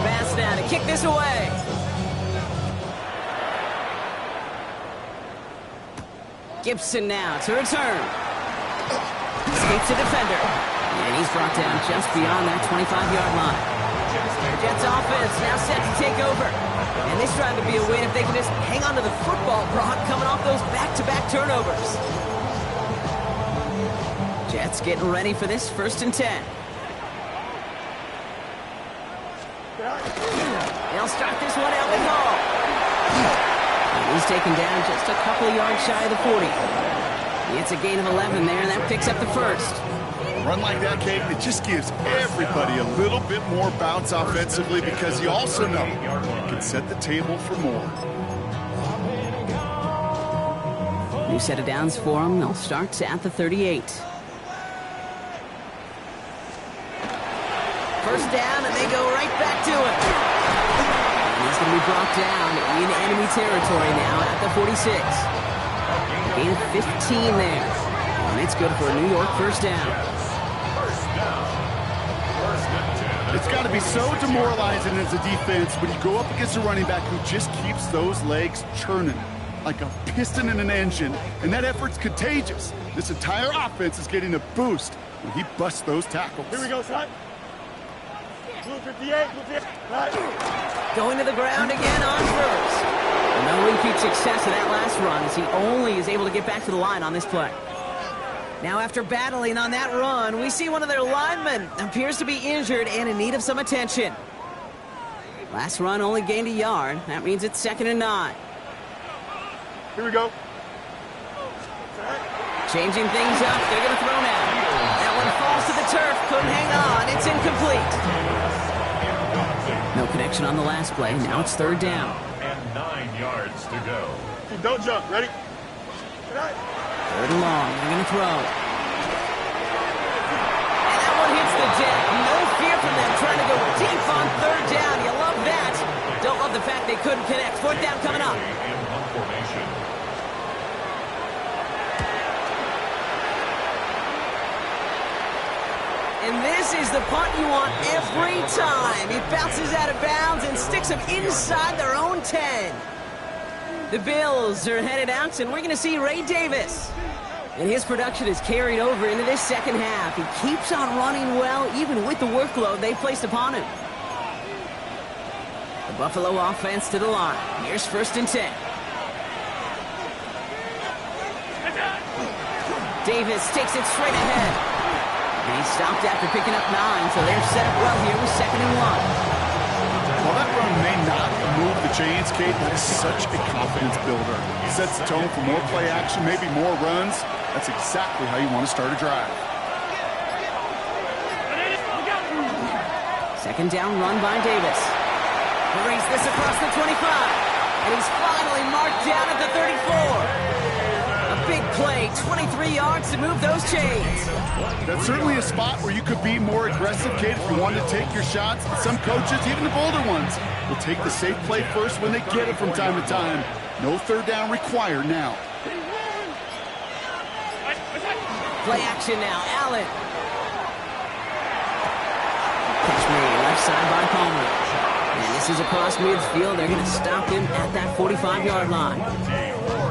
Bass now to kick this away. Gibson now to return. Escapes a defender. And he's brought down just beyond that 25-yard line. The Jets offense now set to take over. And this drive would be a win if they can just hang on to the football, Brock, coming off those back-to-back turnovers. Jets getting ready for this 1st and 10. They'll start this one out with Hall. He's taken down just a couple of yards shy of the 40. It's a gain of 11 there, and that picks up the 1st. A run like that, Kate, it just gives everybody a little bit more bounce offensively because you also know you can set the table for more. New set of downs for them. They'll start at the 38. 1st down, and they go right back to it. He's going to be brought down in enemy territory now at the 46. Gain of 15 there. And it's good for a New York 1st down. It's got to be so demoralizing as a defense when you go up against a running back who just keeps those legs churning like a piston in an engine. And that effort's contagious. This entire offense is getting a boost when he busts those tackles. Here we go, son. Blue 58, blue 58. Right. Going to the ground again on 1st. No repeat success in that last run as he only is able to get back to the line on this play. Now after battling on that run, we see one of their linemen appears to be injured and in need of some attention. Last run only gained a yard. That means it's 2nd and 9. Here we go. Changing things up. They're going to throw now. That one falls to the turf. Couldn't hang on. It's incomplete. No connection on the last play. Now it's third down. And 9 yards to go. Don't jump. Ready? Third and long. They're going to throw. And that one hits the deck. No fear from them trying to go deep on third down. You love that. Don't love the fact they couldn't connect. Fourth down coming up. In punt formation. And this is the punt you want every time. He bounces out of bounds and sticks them inside their own 10. The Bills are headed out, and we're going to see Ray Davis. And his production is carried over into this second half. He keeps on running well, even with the workload they placed upon him. The Buffalo offense to the line. Here's first and 10. Davis takes it straight ahead. And he stopped after picking up 9, so they're set up well here with second and 1. While that run may not move the chains, Kate, that is such a confidence builder. Sets the tone for more play action, maybe more runs. That's exactly how you want to start a drive. Second down run by Davis. Brings this across the 25. And he's finally marked down at the 34. A big play, 23 yards to move those chains. That's certainly a spot where you could be more aggressive, Kate, if you wanted to take your shots. Some coaches, even the bolder ones, will take the safe play first when they get it from time to time. No third down required now. Play action now, Allen. Catch made left side by Palmer. And this is across midfield. They're going to stop him at that 45-yard line.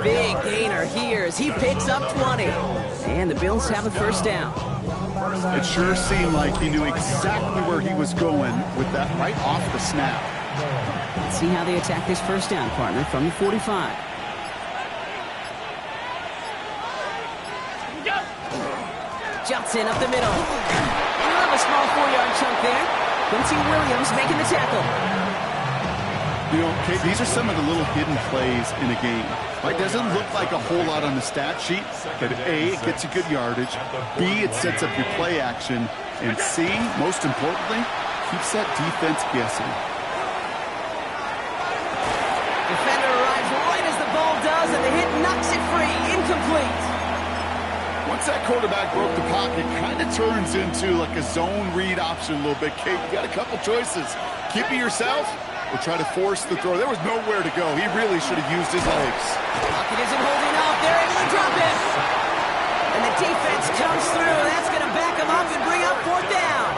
Big gainer here as he picks up 20. And the Bills have a first down. It sure seemed like he knew exactly where he was going with that right off the snap. Let's see how they attack this first down, partner, from the 45. Jumps in up the middle. And he'll have a small 4-yard chunk there. Quincy Williams making the tackle. You know, Kate, these are some of the little hidden plays in a game. It doesn't look like a whole lot on the stat sheet, but A, it gets you good yardage, B, it sets up your play action, and C, most importantly, keeps that defense guessing. Defender arrives right as the ball does, and the hit knocks it free. Incomplete. Once that quarterback broke the pocket, kind of turns into like a zone read option a little bit. Kate, you got a couple choices. Keep it yourself or try to force the throw. There was nowhere to go. He really should have used his legs. Pocket isn't holding up. They're able to drop it. And the defense comes through. That's going to back him up and bring up fourth down.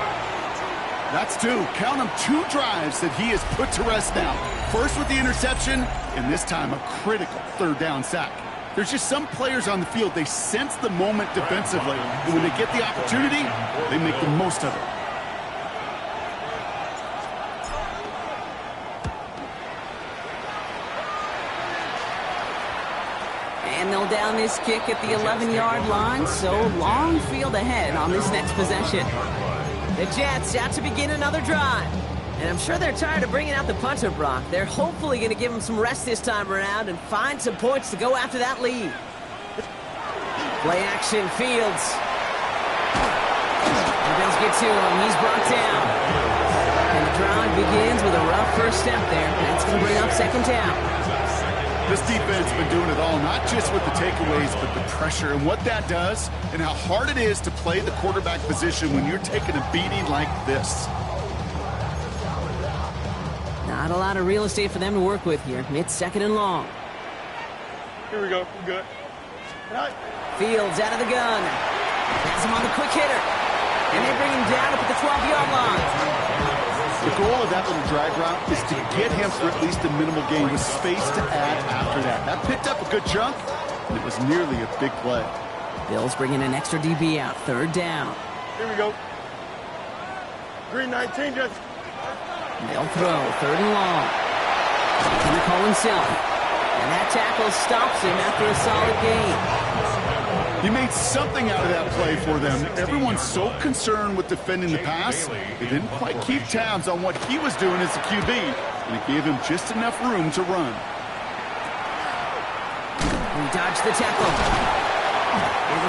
That's 2. Count them 2 drives that he has put to rest now. First with the interception, and this time a critical third down sack. There's just some players on the field, they sense the moment defensively, and when they get the opportunity, they make the most of it. And they'll down this kick at the 11-yard line, so long field ahead on this next possession. The Jets out to begin another drive. And I'm sure they're tired of bringing out the punter, Brock. They're hopefully going to give them some rest this time around and find some points to go after that lead. Play action, Fields. The Bills get to him. He's brought down. And the drive begins with a rough first step there. That's going to bring up second down. This defense has been doing it all, not just with the takeaways, but the pressure and what that does and how hard it is to play the quarterback position when you're taking a beating like this. Not a lot of real estate for them to work with here. It's second and long. Here we go. We're good. Fields out of the gun. Has him on the quick hitter. And they bring him down up at the 12-yard line. The goal of that little drag route is to get him for at least a minimal gain with space to add after that. That picked up a good chunk, and it was nearly a big play. Bills bringing an extra DB out. Third down. Here we go. Green 19, just. They'll throw. Third and long. Taking the call himself. And that tackle stops him after a solid gain. He made something out of that play for them. Everyone's so concerned with defending the pass, they didn't quite keep tabs on what he was doing as a QB, and it gave him just enough room to run. He dodged the tackle. And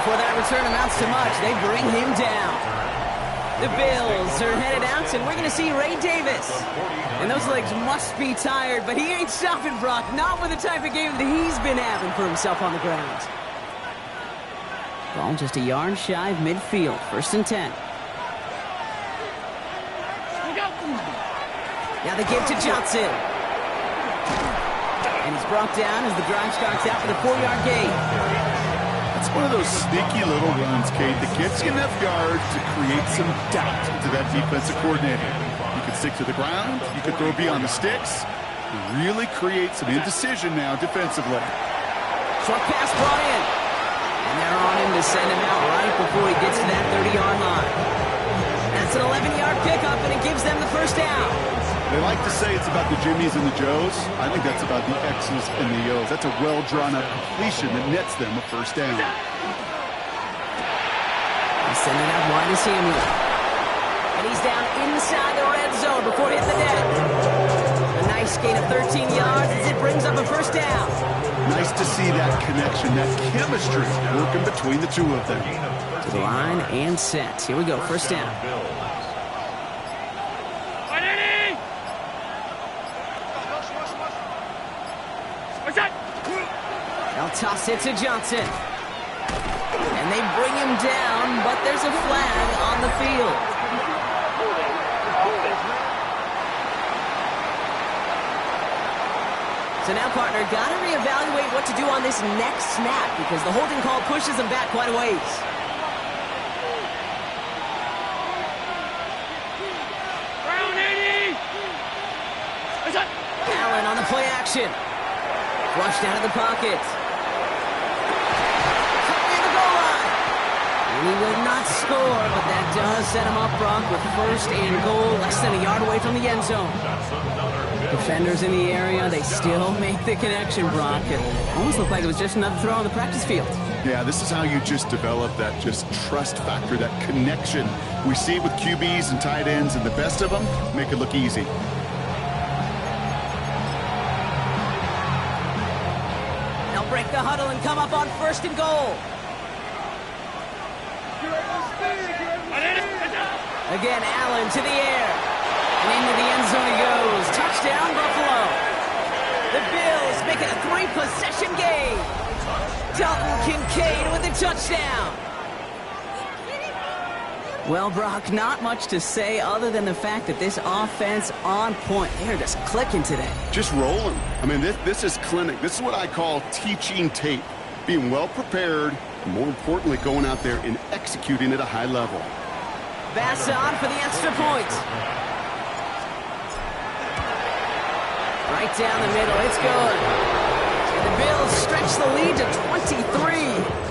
return amounts to much. They bring him down. The Bills are headed out, and we're going to see Ray Davis. And those legs must be tired, but he ain't stopping, Brock. Not with the type of game that he's been having for himself on the ground. Ball just a yard shy of midfield. 1st and 10. Now the give to Johnson. And he's brought down as the drive starts out with a 4-yard gain. It's one of those sneaky little runs, Kate, that gets you enough yards to create some doubt into that defensive coordinator. You can stick to the ground, you can throw beyond the sticks, really create some indecision now defensively. Short pass brought in. And they're on him to send him out right before he gets to that 30-yard line. That's an 11-yard pickup, and it gives them the first down. They like to say it's about the Jimmies and the Joes. I think that's about the X's and the O's. That's a well-drawn-up completion that nets them a first down. He's sending it out wide to Samuel. And he's down inside the red zone before hitting the net. A nice gain of 13 yards as it brings up a first down. Nice to see that connection, that chemistry working between the two of them. To the line and set. Here we go, first down. They'll toss it to Johnson. And they bring him down, but there's a flag on the field. So now, partner, got to reevaluate what to do on this next snap because the holding call pushes him back quite a ways. Allen on the play action. Flushed out of the pocket. Near the goal line. And he will not score, but that does set him up, Brock, with 1st and goal, less than a yard away from the end zone. Defenders in the area, they still make the connection, Brock. It almost looked like it was just another throw on the practice field. Yeah, this is how you just develop that just trust factor, that connection. We see it with QBs and tight ends, and the best of them make it look easy. Break the huddle and come up on 1st and goal. Again, Allen to the air. And into the end zone he goes. Touchdown, Buffalo. The Bills make it a 3-possession game. Dalton Kincaid with a touchdown. Well, Brock, not much to say other than the fact that this offense on point. They're just clicking today. Just rolling. I mean, this is clinic. This is what I call teaching tape. Being well prepared, and more importantly, going out there and executing at a high level. Bass on for the extra point. Right down the middle. It's good. And the Bills stretch the lead to 23.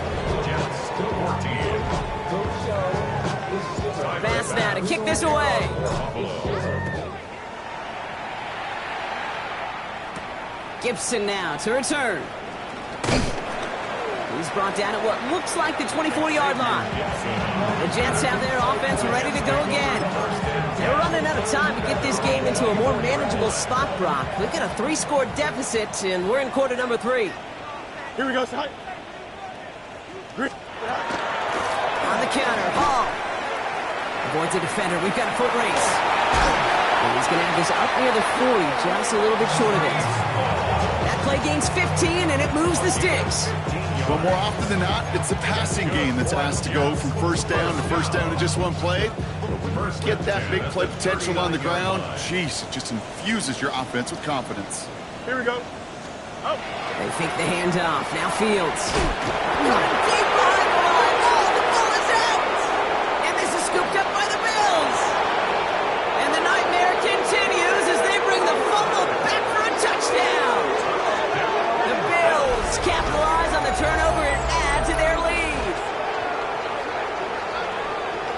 Bass now to kick this away. Gibson now to return. He's brought down at what looks like the 24-yard line. The Jets have their offense ready to go again. They're running out of time to get this game into a more manageable spot, Brock. We've got a 3-score deficit, and we're in quarter number 3. Here we go, side. On the counter, Hall. Avoids a defender. We've got a foot race. And he's going to have this up near the 40, just a little bit short of it. That play gains 15, and it moves the sticks. But more often than not, it's the passing game that's asked to go from first down to just one play. Get that big play potential on the ground. Jeez, it just infuses your offense with confidence. Here we go. Oh. They fake the handoff. Now Fields. Running deep behind the line. Oh, the ball is out. And this is scooped up by the Bills. And the nightmare continues as they bring the fumble back for a touchdown. The Bills capitalize on the turnover and add to their lead.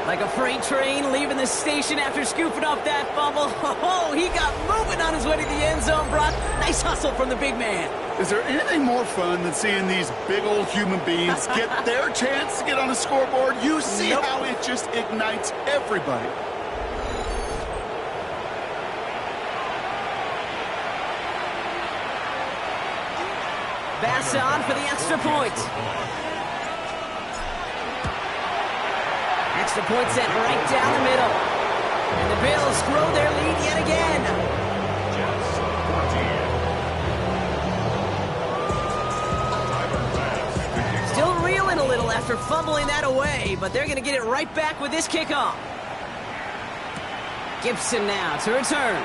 Like a freight train leaving the station after scooping up that fumble. Oh, he got moving on his way to the end zone, Brock. Nice hustle from the big man. Is there anything more fun than seeing these big old human beings get their chance to get on a scoreboard? You see how it just ignites everybody. Bass on for the extra point. Extra point sent right down the middle. And the Bills grow their lead yet again. Jets 14. Still reeling a little after fumbling that away, but they're going to get it right back with this kickoff. Gibson now to return.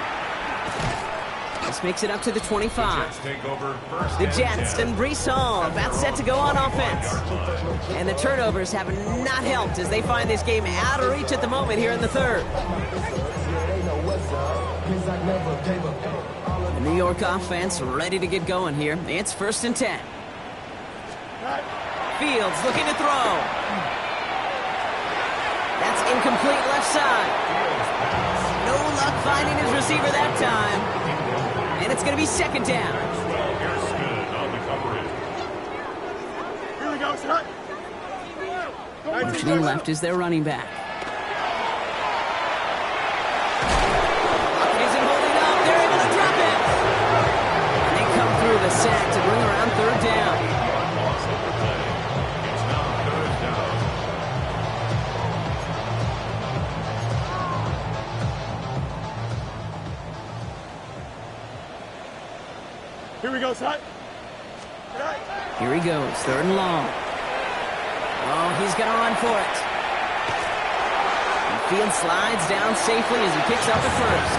This makes it up to the 25. Jets take over first The and Jets 10. and Brees Hall about set to go on offense. And the turnovers have not helped as they find this game out of reach at the moment here in the third. The New York offense ready to get going here. It's 1st and 10. Fields looking to throw. That's incomplete left side. No luck finding his receiver that time. And it's going to be 2nd down. Here's Smith on the coverage. Here we go, son. Motioning left is their running back. Isn't holding up. They're able to drop it. And they come through the sack to bring around 3rd down. Loss of the play. It's now 3rd down. Here we go, son. Here he goes, 3rd and long. Oh, he's going to run for it. And Field slides down safely as he picks up at 1st.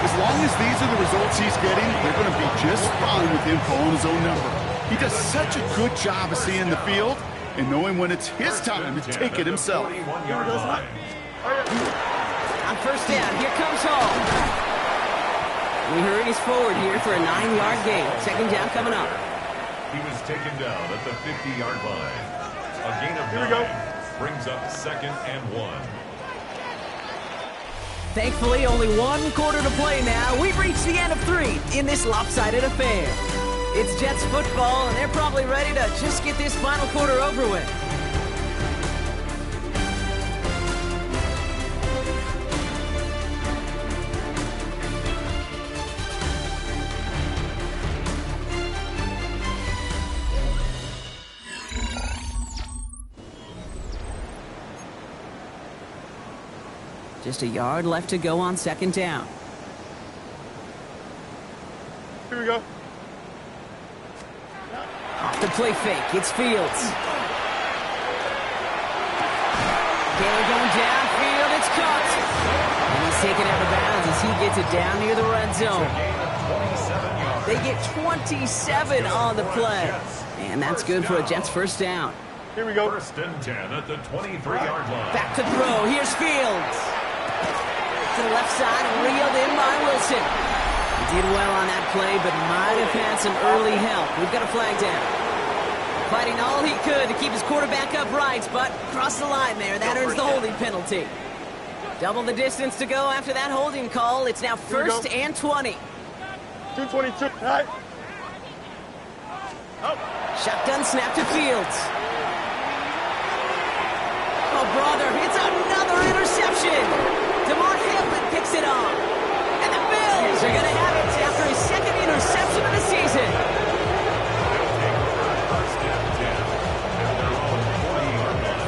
As long as these are the results he's getting, they're going to be just fine with him calling his own number. He does such a good job of seeing the field and knowing when it's his time to take it himself. 21-yard line. On 1st down, here comes Hall. We heard he's forward here for a 9-yard gain. 2nd down coming up. He was taken down at the 50-yard line. A gain of 9 Here we go. brings up 2nd and 1. Thankfully, only 1 quarter to play now. We've reached the end of 3 in this lopsided affair. It's Jets football, and they're probably ready to just get this final quarter over with. Just a yard left to go on 2nd down. Here we go. Off the play fake, it's Fields. Taylor going downfield, it's caught. And he's taken out of bounds as he gets it down near the red zone. They get 27 on the play. And that's good for a Jets 1st down. Here we go. 1st and 10 at the 23-yard line. Back to throw, here's Fields. To the left side, reeled in by Wilson. He did well on that play, but might have had some early help. We've got a flag down. Fighting all he could to keep his quarterback upright, but crossed the line there. That earns the holding penalty. Double the distance to go after that holding call. It's now 1st and 20. 222. All right. Shotgun snap to Fields. Oh, brother, it's another interception. DeMar Hamlin picks it off. And the Bills are going to have it after his 2nd interception of the season. First and 10 at their own 40-yard line.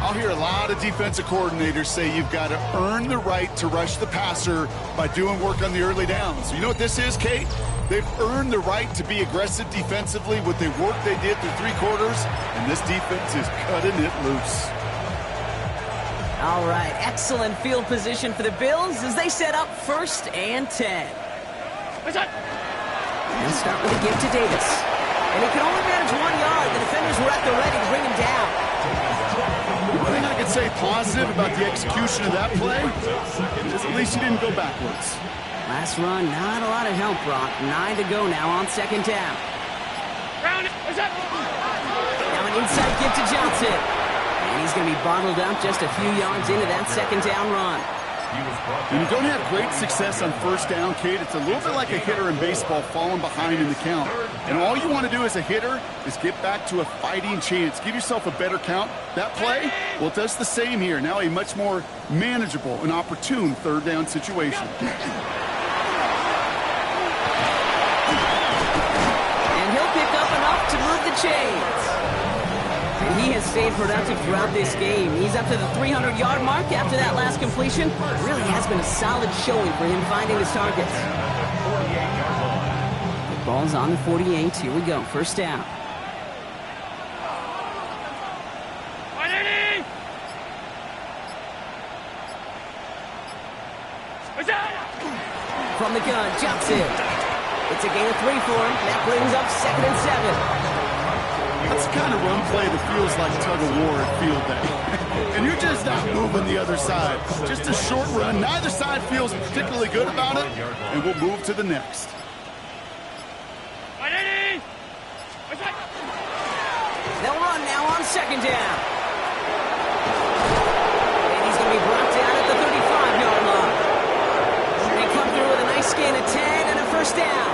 I'll hear a lot of defensive coordinators say you've got to earn the right to rush the passer by doing work on the early downs. You know what this is, Kate? They've earned the right to be aggressive defensively with the work they did through 3 quarters, and this defense is cutting it loose. All right, excellent field position for the Bills as they set up 1st and 10. They'll start with a give to Davis. And he can only manage 1 yard. The defenders were at the ready to bring him down. One thing I could say positive about the execution of that play is at least he didn't go backwards. Last run, not a lot of help, Brock. 9 to go now on 2nd down. Now an inside give to Johnson. And he's going to be bottled up just a few yards into that 2nd down run. When you don't have great success on 1st down, Kate, it's a little bit like a hitter in baseball falling behind in the count. And all you want to do as a hitter is get back to a fighting chance. Give yourself a better count. That play, well, it does the same here. Now a much more manageable and opportune 3rd down situation. And he'll pick chains. And he has stayed productive throughout this game. He's up to the 300-yard mark after that last completion. It really has been a solid showing for him finding his targets. The ball's on the 48. Here we go. First down. From the gun, jumps in. It's a gain of 3 for him. That brings up 2nd and 7. That's the kind of run play that feels like tug-of-war at field day. And you're just not moving the other side. Just a short run. Neither side feels particularly good about it. And we'll move to the next. They'll run now on 2nd down. And he's going to be brought down at the 35-yard line. They come through with a nice gain of 10 and a first down.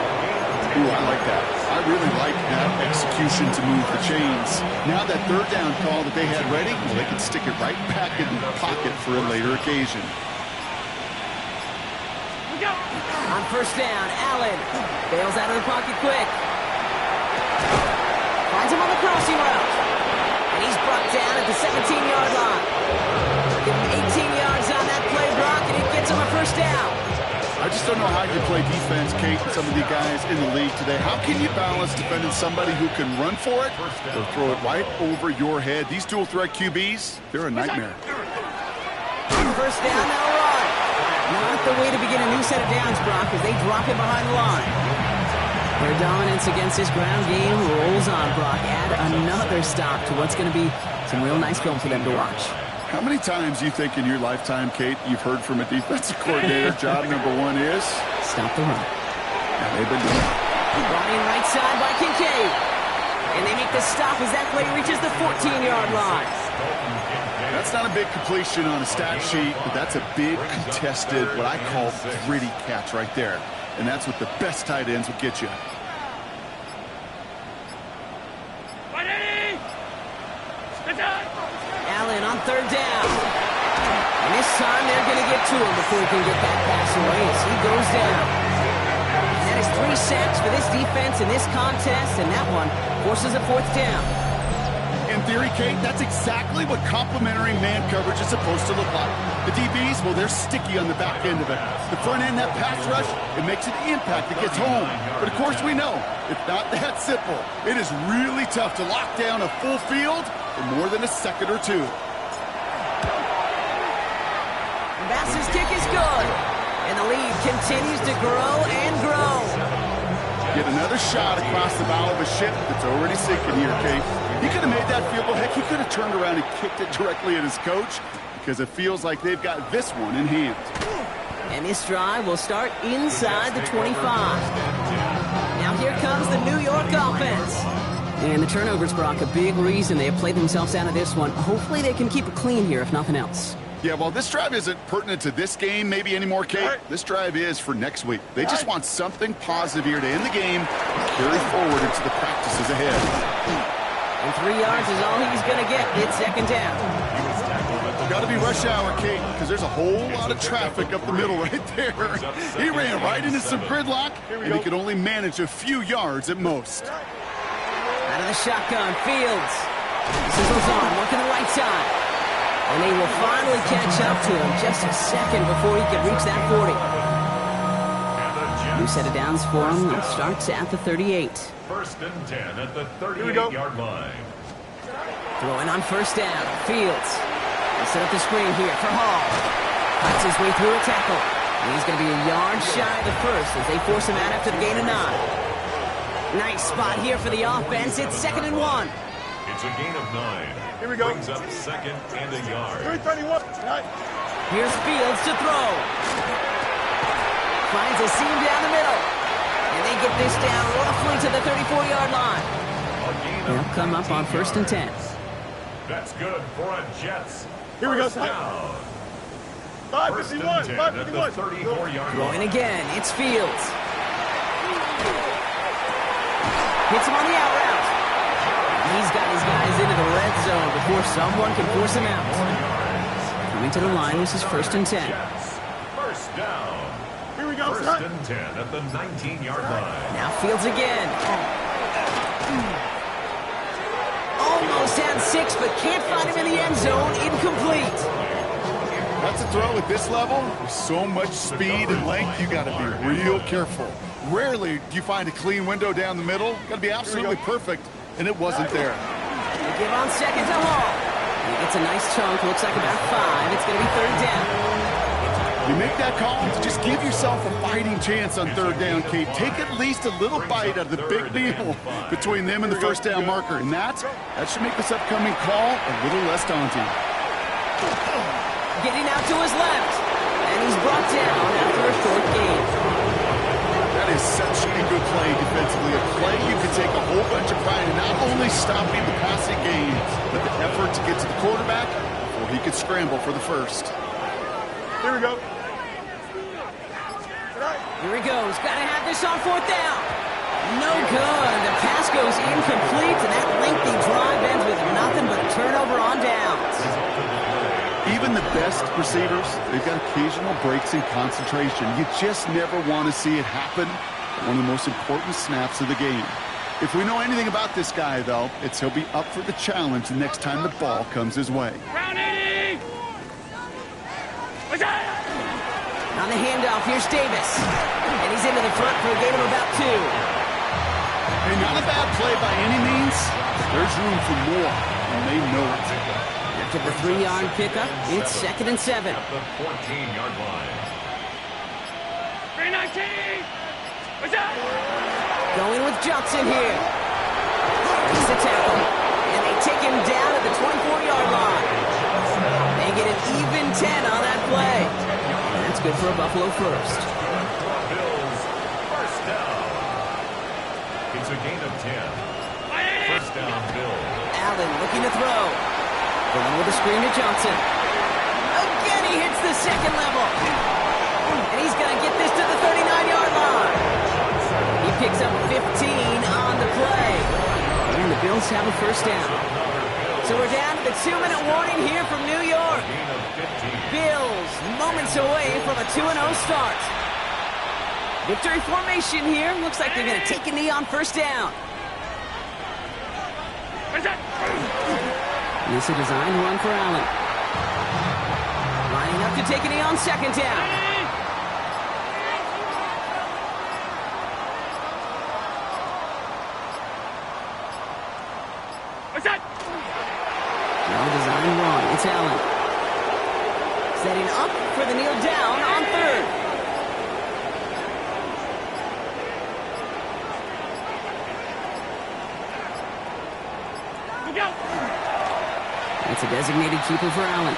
Ooh, I like that. I really like that execution to move the chains. Now that 3rd down call that they had ready, well, they can stick it right back in the pocket for a later occasion. On 1st down, Allen bails out of the pocket quick. Finds him on the crossing route. And he's brought down at the 17-yard line. Give him 18 yards on that play, Brock, and it gets him a first down. I just don't know how you play defense, Kate, and some of the guys in the league today. How can you balance defending somebody who can run for it or throw it right over your head? These dual-threat QBs, they're a nightmare. First down, they'll run. Not the way to begin a new set of downs, Brock, as they drop it behind the line. Their dominance against this ground game rolls on, Brock. Add another stop to what's going to be some real nice film for them to watch. How many times do you think in your lifetime, Kate, you've heard from a defensive coordinator, job number 1 is? Stop the run. Yeah, they've been doing it. Brought in right side by Kincaid. And they make the stop as that play reaches the 14-yard line. That's not a big completion on a stat sheet, but that's a big contested, what I call gritty catch right there. And that's what the best tight ends will get you. Allen on 3rd down. And this time they're going to get to him before he can get that pass away as he goes down. And that is 3 sacks for this defense in this contest, and that one forces a 4th down. In theory, Kate, that's exactly what complementary man coverage is supposed to look like. The DBs, well, they're sticky on the back end of it. The front end, that pass rush, it makes an impact. It gets home. But of course we know, it's not that simple. It is really tough to lock down a full field for more than a second or two. Bass's kick is good. And the lead continues to grow and grow. Get another shot across the bow of a ship that's already sinking here, Kate. He could have made that field goal. Heck, he could have turned around and kicked it directly at his coach because it feels like they've got this one in hand. And this drive will start inside the 25. Now here comes the New York offense. And the turnovers, Brock, a big reason they have played themselves out of this one. Hopefully they can keep it clean here, if nothing else. Yeah, well, this drive isn't pertinent to this game maybe anymore, Kate. This drive is for next week. They just want something positive here to end the game and carry forward into the practices ahead. And 3 yards is all he's going to get. It's 2nd down. Got to be rush hour, Kate, because there's a whole lot of traffic up the middle right there. He ran right into some gridlock, and he could only manage a few yards at most. Out of the shotgun, Fields. Sizzles on, working the right side. And they will finally catch up to him just a second before he can reach that 40. New set of downs for him. It starts at the 38. 1st and 10 at the 38-yard line. Throwing on 1st down. Fields. They set up the screen here for Hall. Cuts his way through a tackle. And he's going to be a yard shy of the first as they force him out after the gain of 9. Nice spot here for the offense. It's 2nd and 1. It's a gain of 9. Here we go. Brings up 2nd and a yard. 331. Here's Fields to throw. Finds a seam down the middle. And they get this down roughly to the 34-yard line. They'll come up on 1st and 10. That's good for a Jets. Here we go. First down. 551. 551. 34-yard Going line. again. It's Fields. Hits him on the out route. He's got his guys into the red zone before someone can force him out. Coming to the line, this is 1st and 10. Jets. First down. Here we go. 1st and 10 at the 19-yard line. Now Fields again. Almost had 6, but can't find him in the end zone. Incomplete. That's a throw at this level. With so much speed and length, you got to be real careful. Rarely do you find a clean window down the middle. Got to be absolutely perfect, and it wasn't there. They give on second to Hall. He gets a nice chunk. Looks like about 5. It's going to be third down. You make that call to just give yourself a fighting chance on third down, Kate. Take at least a little bite out of the big deal between them and the first down marker. And that should make this upcoming call a little less daunting. Getting out to his left. And he's brought down after a short gain. That is such a good play defensively. A play you can take a whole bunch of pride in not only stopping the passing game, but the effort to get to the quarterback before he could scramble for the first. Here we go. Here he goes. Got to have this on fourth down. No good. The pass goes incomplete, and that lengthy drive ends with nothing but a turnover on downs. Even the best receivers, they've got occasional breaks in concentration. You just never want to see it happen at one of the most important snaps of the game. If we know anything about this guy, though, it's he'll be up for the challenge the next time the ball comes his way. Round 80! On the handoff, here's Davis. And he's into the front for a gain of about 2. Hey, not a bad play by any means. There's room for more, and they know it. After the 3-yard pickup, it's second and 7. At the 14-yard line. 319! What's up? Going with Johnson here. He's the tackle. And they take him down at the 24-yard line. They get an even 10 on that play. And that's good for a Buffalo first. Bills, first down. It's a gain of 10. First down, Bills. Allen looking to throw. Going with a screen to Johnson. Again, he hits the second level. And he's going to get this to the 39-yard line. He picks up 15 on the play. And the Bills have a first down. So we're down to the 2-minute warning here from New York. Bills moments away from a 2-0 start. Victory formation here. Looks like they're going to take a knee on first down. This is a designed run for Allen. Lining up to take a knee on second down. What's that? No design run. It's Allen. Setting up for the kneel down on third. Look out! It's a designated keeper for Allen.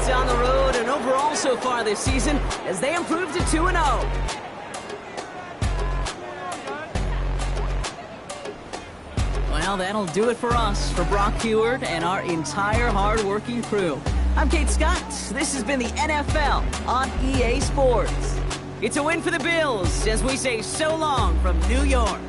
On the road and overall so far this season as they improved to 2-0. Well, that'll do it for us, for Brock Heward and our entire hard-working crew. I'm Kate Scott. This has been the NFL on EA Sports. It's a win for the Bills as we say so long from New York.